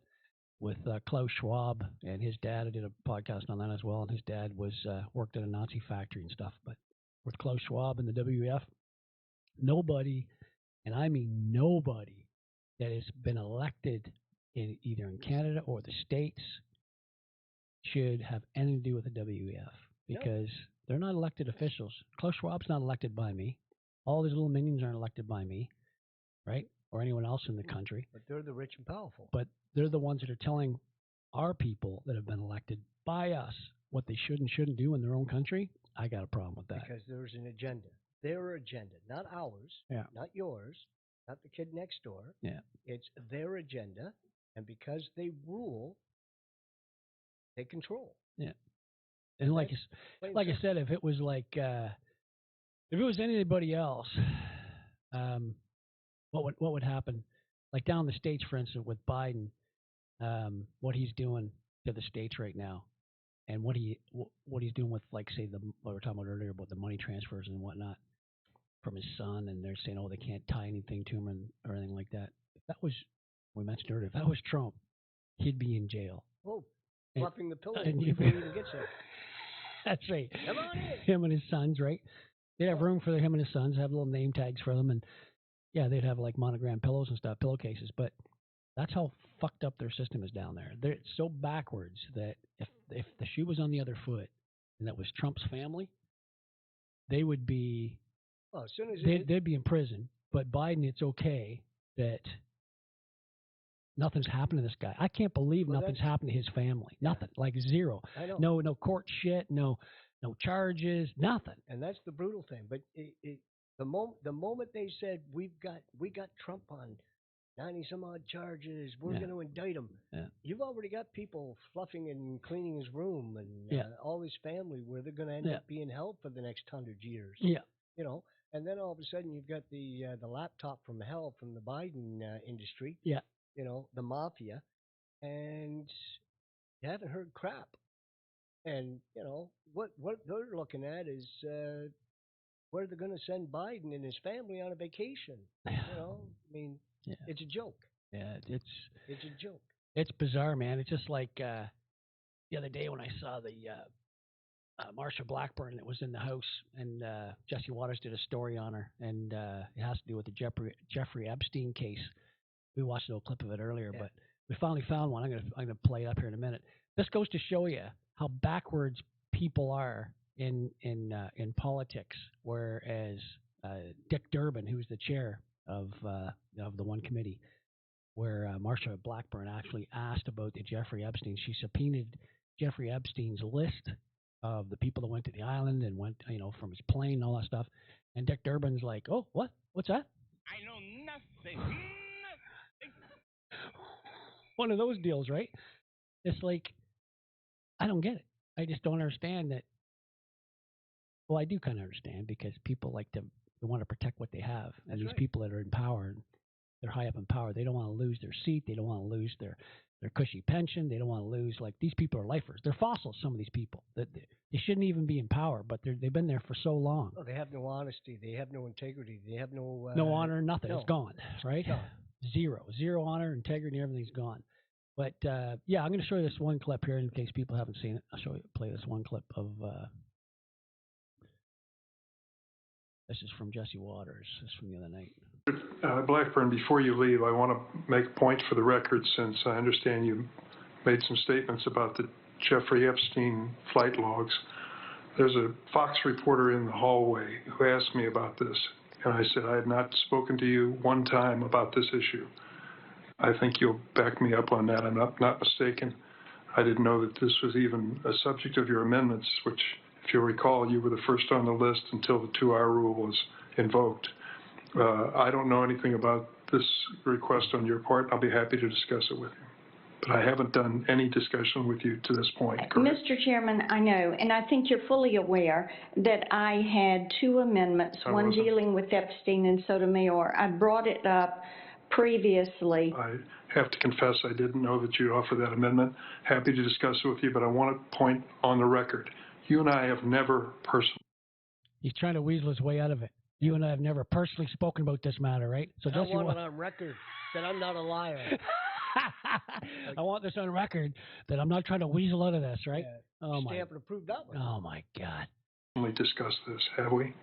with Klaus Schwab and his dad, I did a podcast on that as well. And his dad was worked at a Nazi factory and stuff. But with Klaus Schwab and the WEF, nobody, and I mean nobody, that has been elected either in Canada or the States should have anything to do with the WEF, because they're not elected officials. Klaus Schwab's not elected by me. All these little minions aren't elected by me, right? Or anyone else in the country. But they're the rich and powerful. But they're the ones that are telling our people that have been elected by us what they should and shouldn't do in their own country. I got a problem with that. Because there's an agenda. Their agenda, not ours, not yours, not the kid next door. Yeah. It's their agenda, and because they rule, they control. Yeah. And like I said, if it was if it was anybody else, what would happen? Like down in the States, for instance, with Biden, what he's doing to the states right now, and what he's doing with, like, say, what we were talking about earlier about the money transfers and whatnot from his son, and they're saying, they can't tie anything to him or anything like that. If that was, we mentioned earlier, if that was Trump, he'd be in jail. Oh, fluffing the pillow and before he even gets there. That's right. Come on in. Him and his sons, right? They'd have room for him and his sons, have little name tags for them, and they'd have like monogram pillows and stuff, pillowcases. But that's how fucked up their system is down there. They're so backwards that if the shoe was on the other foot and that was Trump's family, they would be. Well, as soon as they'd be in prison. But Biden, it's okay that nothing's happened to this guy. I can't believe nothing's happened to his family. Nothing, like zero. I know. No court shit. No charges. Nothing. And that's the brutal thing. But the moment they said we got Trump on 90 some odd charges, we're going to indict him. Yeah. You've already got people fluffing and cleaning his room and all his family where they're going to end up being held for the next 100 years. Yeah. You know, and then all of a sudden you've got the laptop from hell from the Biden industry. Yeah. You know, the mafia, and you haven't heard crap. And you know what they're looking at is where they're going to send Biden and his family on a vacation. You know, I mean, it's a joke. Yeah, it's a joke. It's bizarre, man. It's just like the other day when I saw the Marsha Blackburn that was in the House, and Jesse Waters did a story on her, and it has to do with the Jeffrey Epstein case. We watched a little clip of it earlier, but we finally found one. I'm gonna play it up here in a minute. This goes to show you how backwards people are in politics. Whereas Dick Durbin, who's the chair of the one committee, where Marsha Blackburn actually asked about the Jeffrey Epstein. She subpoenaed Jeffrey Epstein's list of the people that went to the island and went, from his plane and all that stuff. And Dick Durbin's like, "Oh, what? What's that? I know nothing." One of those deals, right? It's like, I don't get it. I just don't understand that. Well, I do kind of understand, because people like they want to protect what they have. And these people that are in power, they're high up in power, they don't want to lose their seat. They don't want to lose their cushy pension. They don't want to lose, like, these people are lifers. They're fossils, some of these people. They shouldn't even be in power, but they've been there for so long. Oh, they have no honesty. They have no integrity. They have no... no honor, nothing. No. It's gone, right? Gone. Zero honor, integrity, everything's gone. But, I'm going to show you this one clip here in case people haven't seen it. I'll play this one clip of... this is from Jesse Waters. This is from the other night. Blackburn, before you leave, I want to make a point for the record, since I understand you made some statements about the Jeffrey Epstein flight logs. There's a Fox reporter in the hallway who asked me about this, and I said I had not spoken to you one time about this issue. I think you'll back me up on that. I'm not mistaken. I didn't know that this was even a subject of your amendments, which, if you'll recall, you were the first on the list until the 2-hour rule was invoked. I don't know anything about this request on your part. I'll be happy to discuss it with you. But I haven't done any discussion with you to this point, correct? Mr. Chairman, I know, and I think you're fully aware that I had 2 amendments, one dealing with Epstein and Sotomayor. I brought it up previously. I have to confess I didn't know that you'd offer that amendment. Happy to discuss it with you, but I want to point on the record. You and I have never personally... He's trying to weasel his way out of it. You and I have never personally spoken about this matter, right? So I want it on record that I'm not a liar. I want this on record that I'm not trying to weasel out of this, right? Oh, stamp and approve that one. Oh, my God. We discussed this, have we?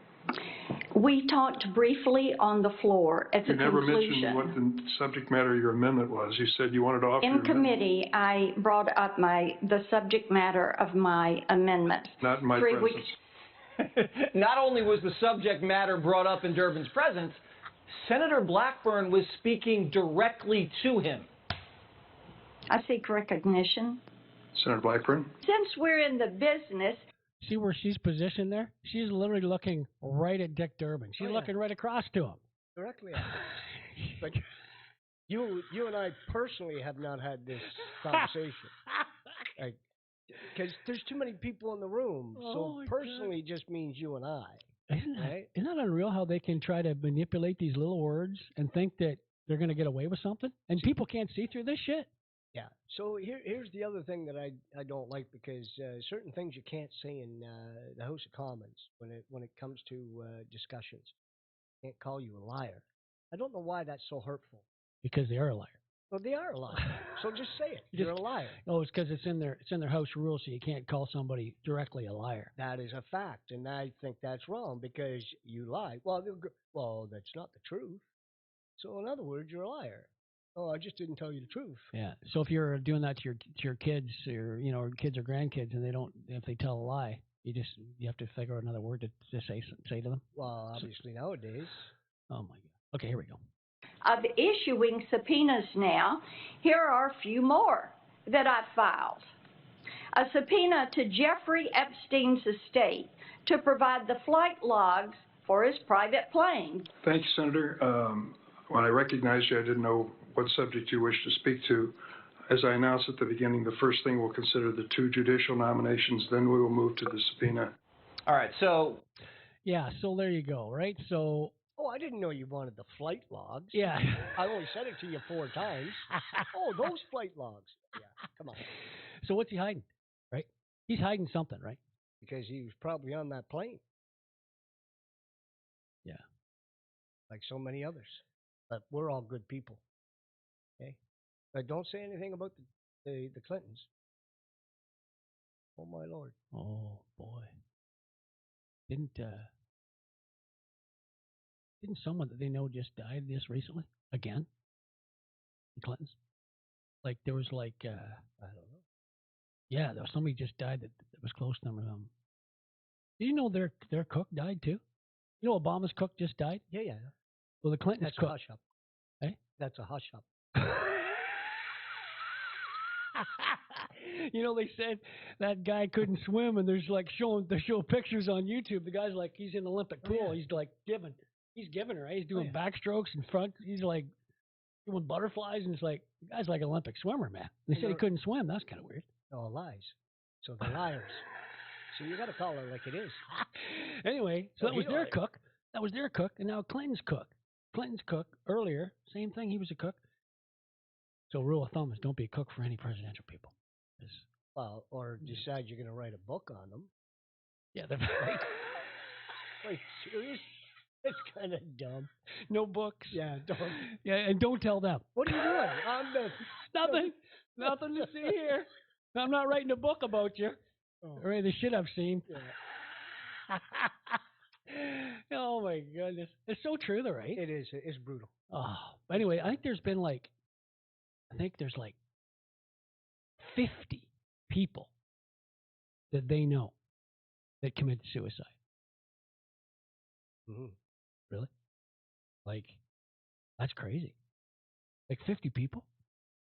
We talked briefly on the floor at the conclusion. You never mentioned what the subject matter of your amendment was. You said you wanted to offer in committee, I brought up the subject matter of my amendment. Not in my 3 presence. weeks. Not only was the subject matter brought up in Durbin's presence, Senator Blackburn was speaking directly to him. I seek recognition. Senator Blackburn? Since we're in the business... See where she's positioned there? She's literally looking right at Dick Durbin. She's looking right across to him. Directly at him. But you and I personally have not had this conversation. Because there's too many people in the room. So personally just means you and I. Isn't that unreal how they can try to manipulate these little words and think that they're going to get away with something? And people can't see through this shit. Yeah. So here's the other thing that I don't like, because certain things you can't say in the House of Commons when it comes to discussions. I can't call you a liar. I don't know why that's so hurtful. Because they are a liar. Well, they are a liar. So just say it. You're a liar. Oh, it's because it's in their House rules, so you can't call somebody directly a liar. That is a fact, and I think that's wrong because you lie. Well, that's not the truth. So in other words, you're a liar. Oh, I just didn't tell you the truth. Yeah. So if you're doing that to your kids, or kids or grandkids, and if they tell a lie, you have to figure out another word to say to them. Well, obviously nowadays. Oh my God. Okay, here we go. of issuing subpoenas now. Here are a few more that I filed. A subpoena to Jeffrey Epstein's estate to provide the flight logs for his private plane. Thank you, Senator. When I recognized you, I didn't know what subject you wished to speak to. As I announced at the beginning, the first thing we'll consider the 2 judicial nominations, then we will move to the subpoena. All right, so. Yeah, so there you go, right? So. Oh, I didn't know you wanted the flight logs. Yeah. I only said it to you 4 times. Oh, those flight logs. Yeah, come on. So what's he hiding, right? He's hiding something, right? Because he was probably on that plane. Yeah. Like so many others. But we're all good people. Okay? But don't say anything about the Clintons. Oh, my Lord. Oh, boy. Didn't someone that they know just died this recently? Again? The Clintons? Like, there was like, I don't know. Yeah, there was somebody just died that was close to them. Did you know their cook died too? You know Obama's cook just died? Yeah. Well, the Clintons' That's cook. a hush-up. Eh? That's a hush-up. You know, they said that guy couldn't swim, and they're showing pictures on YouTube. The guy's like, he's in the Olympic pool. Yeah. He's like giving her, right? He's doing backstrokes in front. He's like doing butterflies, and it's like, the guy's like an Olympic swimmer, man. They said he couldn't swim. That's kind of weird. Oh, lies. So they're liars. So you got to call it like it is. Anyway, so that was their cook. That was their cook, and now Clinton's cook. Clinton's cook earlier, same thing. He was a cook. So rule of thumb is don't be a cook for any presidential people. Well, or decide you're going to write a book on them. Yeah, they're Are you serious? It's kind of dumb. No books. Yeah, don't. Yeah, and don't tell them. What are you doing? Nothing to see here. I'm not writing a book about you. Or any of the shit I've seen. Yeah. Oh my goodness. It's so true though, right? It is. It's brutal. Oh, but anyway, I think there's 50 people that they know that committed suicide. Mm-hmm. Really? Like, that's crazy. Like 50 people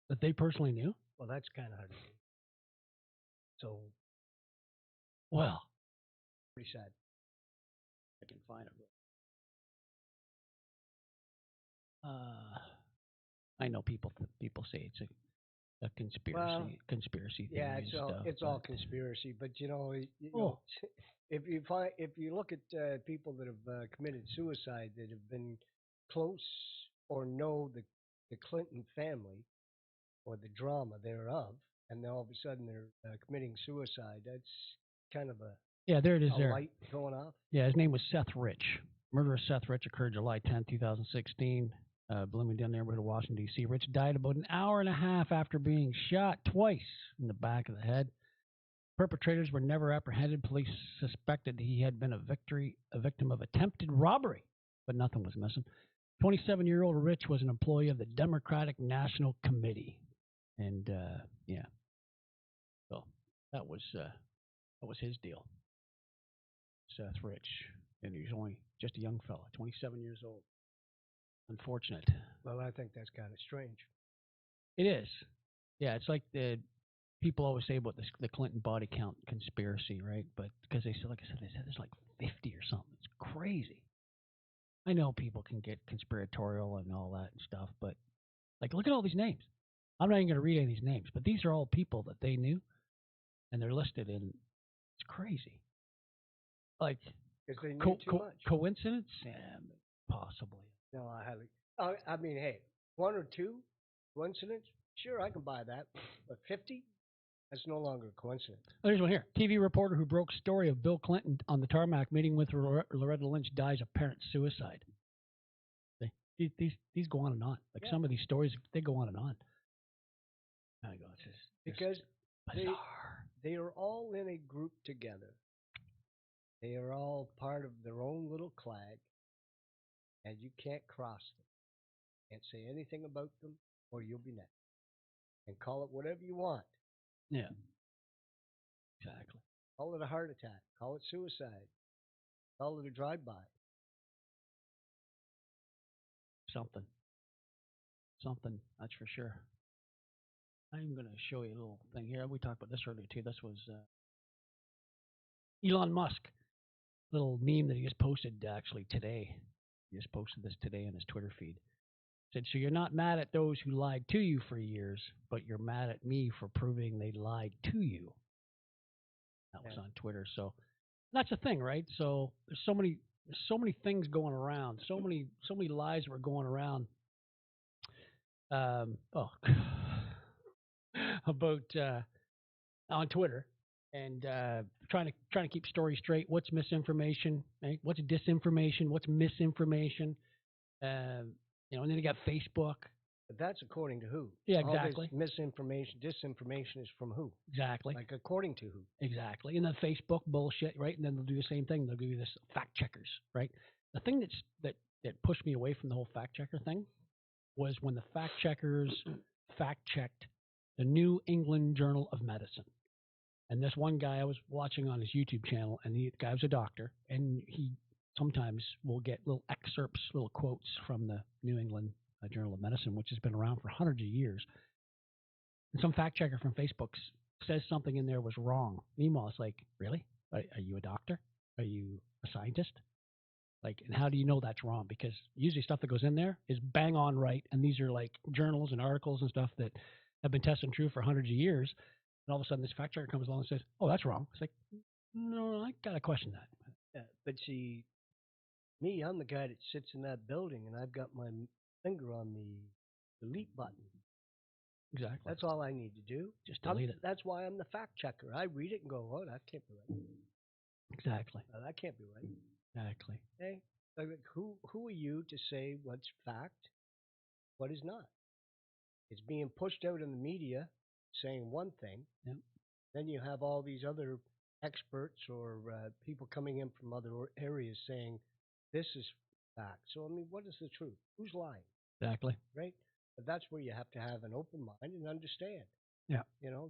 that they personally knew? Well, that's kind of hard to do. So, well, pretty sad. I can find it. I know people say it's a conspiracy theory. Yeah, it's all stuff, conspiracy. But you know, if you look at people that have committed suicide that have been close or know the Clinton family or the drama thereof, and then all of a sudden they're committing suicide, that's kind of there it is. There, light going off. Yeah, his name was Seth Rich. Murder of Seth Rich occurred July 10, 2016. Bloomingdale neighborhood of Washington, D.C. Rich died about an hour and a half after being shot twice in the back of the head. Perpetrators were never apprehended. Police suspected he had been a victim of attempted robbery, but nothing was missing. 27-year-old Rich was an employee of the Democratic National Committee, and so that was his deal. Seth Rich, and he was only just a young fella, 27 years old. Unfortunate. Well, I think that's kind of strange. It is. Yeah, it's like the people always say about the Clinton body count conspiracy, right? But because they said, like I said, there's like 50 or something. It's crazy. I know people can get conspiratorial and all that and stuff, but like, look at all these names. I'm not even going to read any of these names, but these are all people that they knew, and they're listed in. It's crazy. Like, they knew too much. Coincidence? Yeah, possibly. No, I mean, hey, 1 or 2 coincidence? Sure, I can buy that. But 50? That's no longer a coincidence. Oh, there's one here. TV reporter who broke story of Bill Clinton on the tarmac meeting with Loretta Lynch dies apparent suicide. These go on and on. Like some of these stories, they go on and on. I go, it's just because bizarre. They are all in a group together. They are all part of their own little clag. And you can't cross them. Can't say anything about them, or you'll be next. And call it whatever you want. Yeah. Exactly. Call it a heart attack. Call it suicide. Call it a drive-by. Something. something, that's for sure. I'm going to show you a little thing here. We talked about this earlier too. This was Elon Musk, little meme that he just posted actually today. He just posted this today on his Twitter feed. Said, so you're not mad at those who lied to you for years, but you're mad at me for proving they lied to you. That was on Twitter. So that's the thing, right? So there's so many things going around, so many lies were going around. About on Twitter and trying to keep stories straight. What's misinformation? Right? What's disinformation? What's misinformation? And then you got Facebook. But that's according to who? Yeah, exactly. All this misinformation, disinformation is from who? Exactly. Like according to who? Exactly. And then Facebook bullshit, right? And then they'll do the same thing. They'll give you this fact checkers, right? The thing that pushed me away from the whole fact checker thing was when the fact checkers fact checked the New England Journal of Medicine. And this one guy I was watching on his YouTube channel, and the guy was a doctor, and he sometimes will get little excerpts, little quotes from the New England Journal of Medicine, which has been around for hundreds of years. And some fact checker from Facebook says something in there was wrong. Meanwhile, it's like, really? Are you a doctor? Are you a scientist? Like, and how do you know that's wrong? Because usually stuff that goes in there is bang on right, and these are like journals and articles and stuff that have been tested and true for hundreds of years. And all of a sudden, this fact checker comes along and says, "Oh, that's wrong." It's like, no, I gotta question that. Yeah, but see, me, I'm the guy that sits in that building, and I've got my finger on the delete button. Exactly. That's all I need to do. Just delete it. That's why I'm the fact checker. I read it and go, "Oh, that can't be right." Exactly. That can't be right. Exactly. Hey, like, who are you to say what's fact, what is not? It's being pushed out in the media saying one thing. Yep. Then you have all these other experts or people coming in from other areas saying this is fact. So, I mean, what is the truth? Who's lying? Exactly. Right? But that's where you have to have an open mind and understand. Yeah.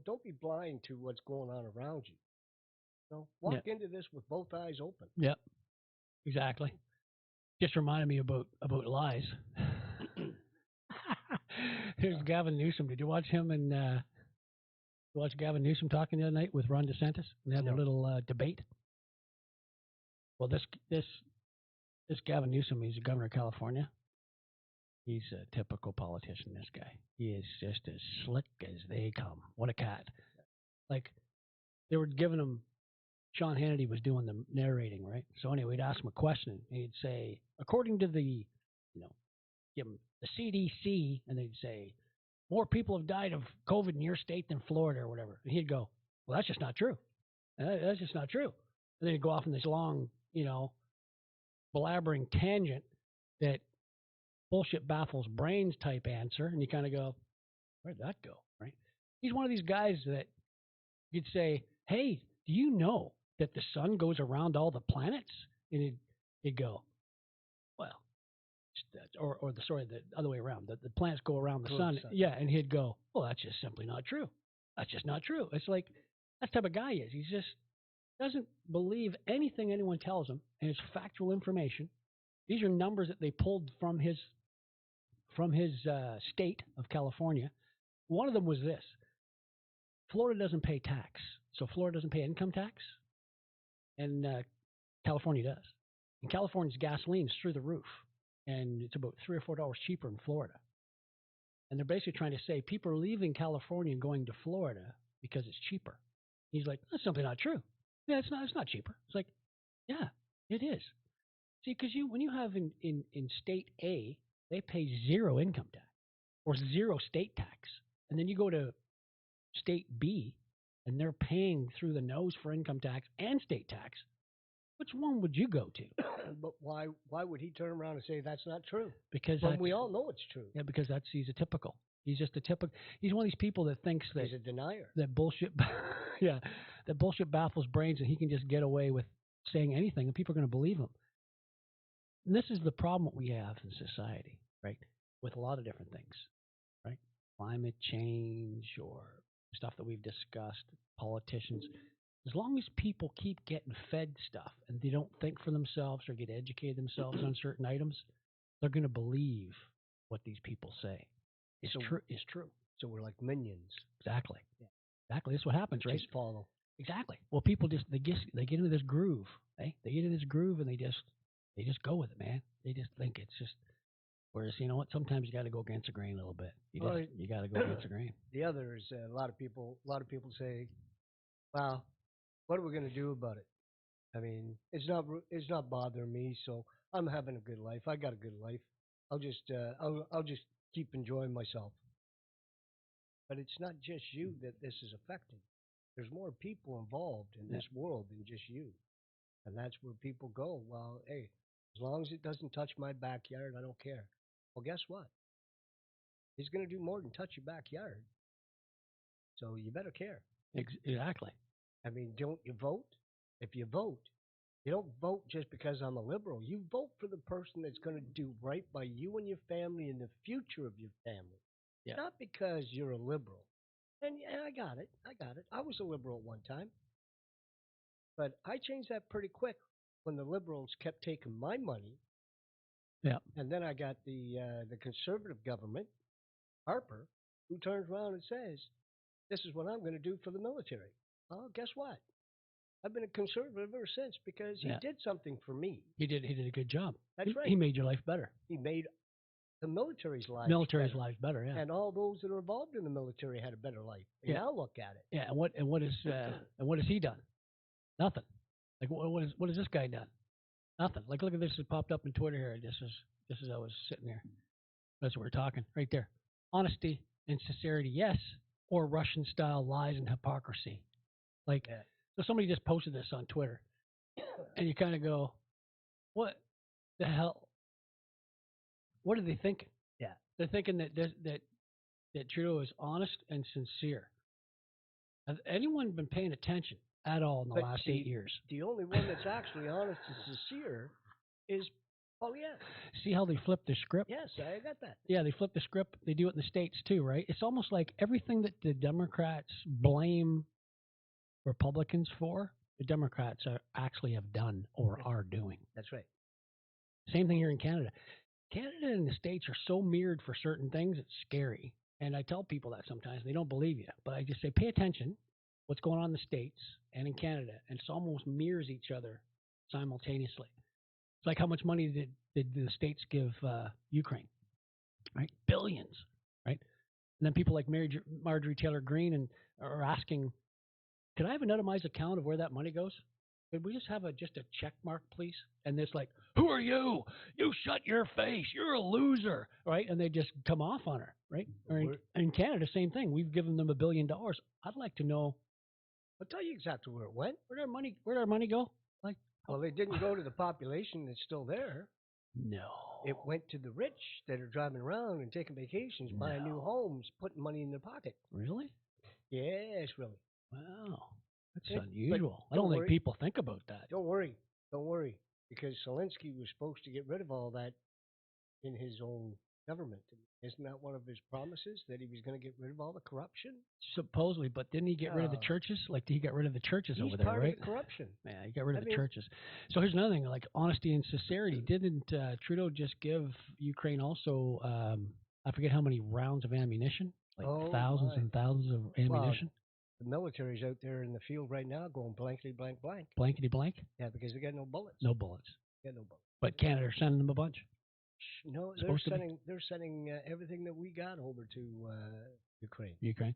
Don't be blind to what's going on around you. Walk into this with both eyes open. Yep. Exactly. Just reminded me about lies. Here's Gavin Newsom. Did you watch him and watch Gavin Newsom talking the other night with Ron DeSantis? And they had their little debate. Well, this Gavin Newsom, he's the governor of California. He's a typical politician, this guy. He is just as slick as they come. What a cat. Like, they were giving him, Sean Hannity was doing the narrating, right? So anyway, we'd ask him a question, and he'd say, according to the, give him the CDC, and they'd say, more people have died of COVID in your state than Florida or whatever. And he'd go, well, that's just not true. That's just not true. And then he'd go off in this long, blabbering tangent that bullshit baffles brains type answer, and you kind of go, where'd that go, right? He's one of these guys that you'd say, hey, do you know that the sun goes around all the planets? And he'd go, well, or the other way around, the planets go around the sun. Yeah, and he'd go, well, that's just simply not true. That's just not true. It's like, that's the type of guy he is. He just doesn't believe anything anyone tells him, and it's factual information. These are numbers that they pulled from his state of California. One of them was this: Florida doesn't pay tax, so Florida doesn't pay income tax, and California does. And California's gasoline is through the roof, and it's about $3 or $4 cheaper in Florida. And they're basically trying to say people are leaving California and going to Florida because it's cheaper. He's like, that's simply not true. Yeah, it's not cheaper. It's like, yeah, it is. See, because when you have in state A, they pay zero income tax or zero state tax. And then you go to state B, and they're paying through the nose for income tax and state tax. Which one would you go to? But why would he turn around and say that's not true? Because we all know it's true. Yeah, because he's a typical. He's just a typical. He's one of these people that thinks that he's a denier. That bullshit. Yeah, that bullshit baffles brains, and he can just get away with saying anything, and people are going to believe him. And this is the problem we have in society, right? With a lot of different things, right? Climate change or stuff that we've discussed, politicians. As long as people keep getting fed stuff and they don't think for themselves or get educated themselves on certain items, they're going to believe what these people say. It's So- true. It's true. So we're like minions. Exactly. Exactly. That's what happens, right? Just follow. Exactly. Well, people they get into this groove. Eh? They get into this groove and they just go with it, man. They just think it's just. Whereas you know what, sometimes you got to go against the grain a little bit. You got to go against the grain. The other is a lot of people say, "Well, what are we going to do about it?" I mean, it's not bothering me, so I'm having a good life. I got a good life. I'll just keep enjoying myself. But it's not just you that this is affecting. There's more people involved in this world than just you. And that's where people go, well, hey, as long as it doesn't touch my backyard, I don't care. Well, guess what? He's going to do more than touch your backyard. So you better care. Exactly. I mean, don't you vote? If you vote, you don't vote just because I'm a liberal. You vote for the person that's going to do right by you and your family and the future of your family. Yeah. Not because you're a liberal. And I got it. I was a liberal at one time. But I changed that pretty quick when the liberals kept taking my money. Yeah. And then I got the conservative government, Harper, who turns around and says, this is what I'm going to do for the military. Well, guess what? I've been a conservative ever since because he did something for me. He did a good job. That's right. He made your life better. He made the military's lives better, yeah. And all those that are involved in the military had a better life. And now look at it. Yeah, and what has he done? Nothing. Like what has this guy done? Nothing. Like look at this. It popped up in Twitter here. Just as I was sitting there. That's what we're talking right there. Honesty and sincerity, yes, or Russian style lies and hypocrisy. Like so, somebody just posted this on Twitter, and you kind of go, "What the hell? What are they thinking?" Yeah, they're thinking that Trudeau is honest and sincere. Has anyone been paying attention at all in the last 8 years? The only one that's actually honest and sincere is Polyev. See how they flip the script? Yes, I got that. Yeah, they flip the script. They do it in the States too, right? It's almost like everything that the Democrats blame Republicans for, the Democrats actually have done or are doing. That's right. Same thing here in Canada. Canada and the States are so mirrored for certain things, it's scary. And I tell people that sometimes, they don't believe you. But I just say, pay attention what's going on in the States and in Canada. And it almost mirrors each other simultaneously. It's like how much money did the States give Ukraine? Right? Billions, right? And then people like Marjorie Taylor Greene are asking, can I have an itemized account of where that money goes? Could we just have just a check mark, please? And it's like, who are you? You shut your face. You're a loser, right? And they just come off on her, right? Or in Canada, same thing. We've given them $1 billion. I'd like to know. I'll tell you exactly where it went. Where'd our money go? Like, well, it didn't go to the population that's still there. No. It went to the rich that are driving around and taking vacations, buying new homes, putting money in their pocket. Really? Yes, really. Wow. That's unusual. I don't think people think about that. Don't worry. Because Zelensky was supposed to get rid of all that in his own government. Isn't that one of his promises, that he was going to get rid of all the corruption? Supposedly, but didn't he get rid of the churches? Like, he got rid of the churches over there, part right? Of the corruption. Yeah, he got rid of the churches. So here's another thing, like honesty and sincerity. Didn't Trudeau just give Ukraine also, I forget how many rounds of ammunition? Like thousands and thousands of ammunition? Well, the military's out there in the field right now going blankety blank blank. Blankety blank? Yeah, because they got no bullets. No bullets. Got no bullets. But Canada's sending them a bunch. No, they're sending everything that we got over to Ukraine. Ukraine.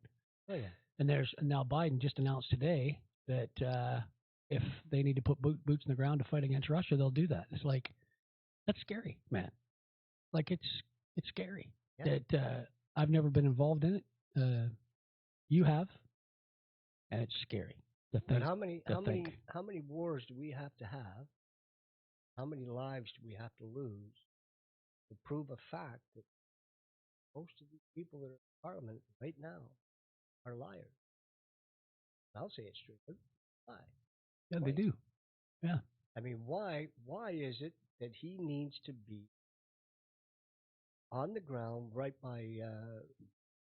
Oh yeah. And now Biden just announced today that if they need to put boots in the ground to fight against Russia, they'll do that. It's like, that's scary, man. Like it's scary that I've never been involved in it. You have, and it's scary. And how many wars do we have to have? How many lives do we have to lose to prove a fact that most of these people that are in Parliament right now are liars? I'll say it's true. Why? Yeah, they do. Yeah. I mean, why is it that he needs to be on the ground right by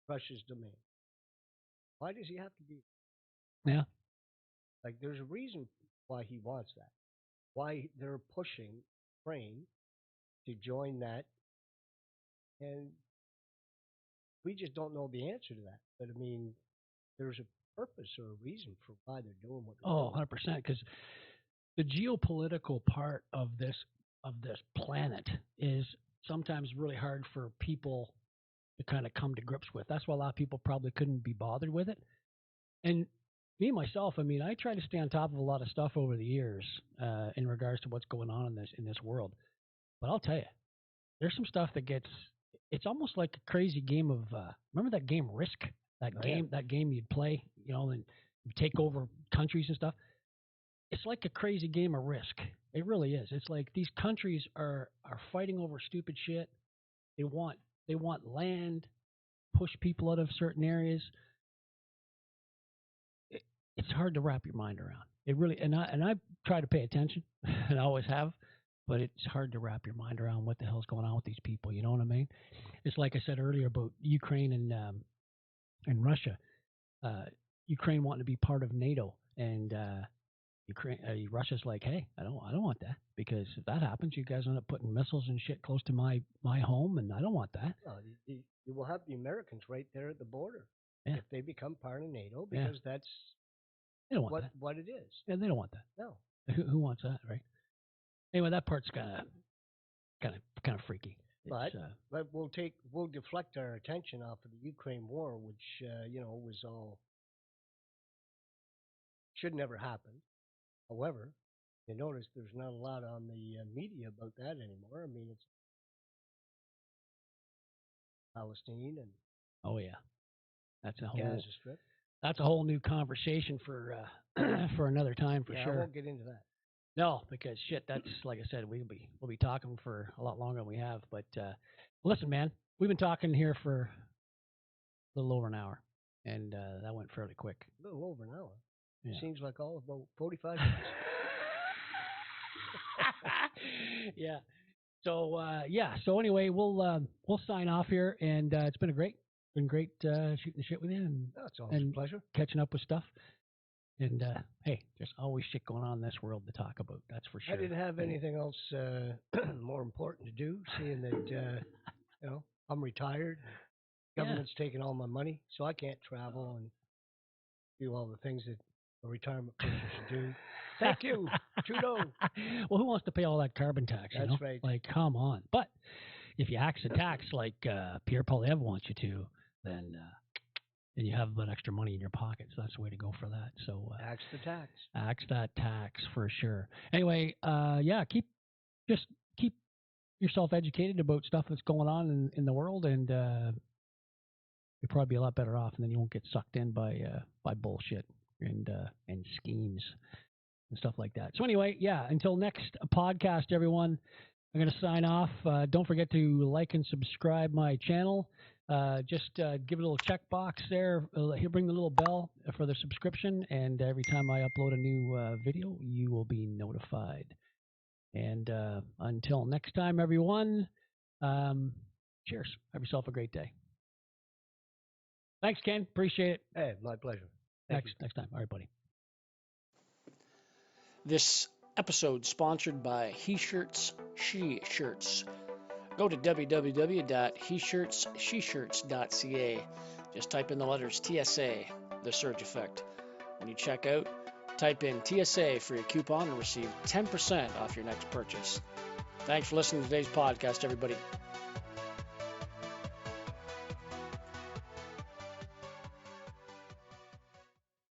Russia's domain? Why does he have to be? Yeah. Like, there's a reason why he wants that. Why they're pushing Ukraine to join that. And we just don't know the answer to that. But I mean, there's a purpose or a reason for why they're doing what they're doing. 100%. Because the geopolitical part of this planet is sometimes really hard for people to kind of come to grips with. That's why a lot of people probably couldn't be bothered with it. And me myself, I mean, I try to stay on top of a lot of stuff over the years in regards to what's going on in this world. But I'll tell you, there's some stuff that gets. It's almost like a crazy game of. Remember that game Risk? That game you'd play, and you take over countries and stuff. It's like a crazy game of Risk. It really is. It's like these countries are fighting over stupid shit. They want land, push people out of certain areas. It's hard to wrap your mind around. It really, and I try to pay attention, and I always have, but it's hard to wrap your mind around what the hell's going on with these people. You know what I mean? It's like I said earlier about Ukraine and Russia. Ukraine wanting to be part of NATO, and Russia's like, hey, I don't want that, because if that happens, you guys end up putting missiles and shit close to my home, and I don't want that. Well, you will have the Americans right there at the border if they become part of NATO, Yeah. because that's They don't want that. what it is. Yeah, they don't want that. No. Who wants that, right? Anyway, that part's kind of freaky. But we'll deflect our attention off of the Ukraine war, which was all should never happen. However, you notice there's not a lot on the media about that anymore. I mean, it's Palestine and oh yeah, that's a whole Gaza Strip. That's a whole new conversation for for another time for sure. I won't get into that. No, because shit, that's like I said, we'll be talking for a lot longer than we have. But listen, man, we've been talking here for a little over an hour, and that went fairly quick. A little over an hour. Yeah. Seems like all about 45 minutes. Yeah. So So anyway, we'll sign off here, and it's been great shooting the shit with you, and it's always a pleasure catching up with stuff. And hey, there's always shit going on in this world to talk about. That's for sure. I didn't have anything else more important to do, seeing that I'm retired. Government's taking all my money, so I can't travel and do all the things that a retirement person should do. Thank you, Trudeau. Well, who wants to pay all that carbon tax? That's right. Like, come on. But if you axe the tax like Pierre Poilievre wants you to, then you have a little extra money in your pocket. So that's the way to go for that. So axe the tax. Axe that tax for sure. Anyway, keep yourself educated about stuff that's going on in the world, and you'll probably be a lot better off, and then you won't get sucked in by bullshit and schemes and stuff like that. So anyway, until next podcast, everyone, I'm going to sign off. Don't forget to like and subscribe my channel. Just give it a little checkbox there. Here, bring the little bell for the subscription, and every time I upload a new video, you will be notified. And until next time, everyone, cheers. Have yourself a great day. Thanks, Ken. Appreciate it. Hey, my pleasure. Next time. All right, buddy. This episode sponsored by He Shirts, She Shirts. Go to www.heshirtsseshirts.ca. Just type in the letters TSA, the surge effect. When you check out, type in TSA for your coupon and receive 10% off your next purchase. Thanks for listening to today's podcast, everybody.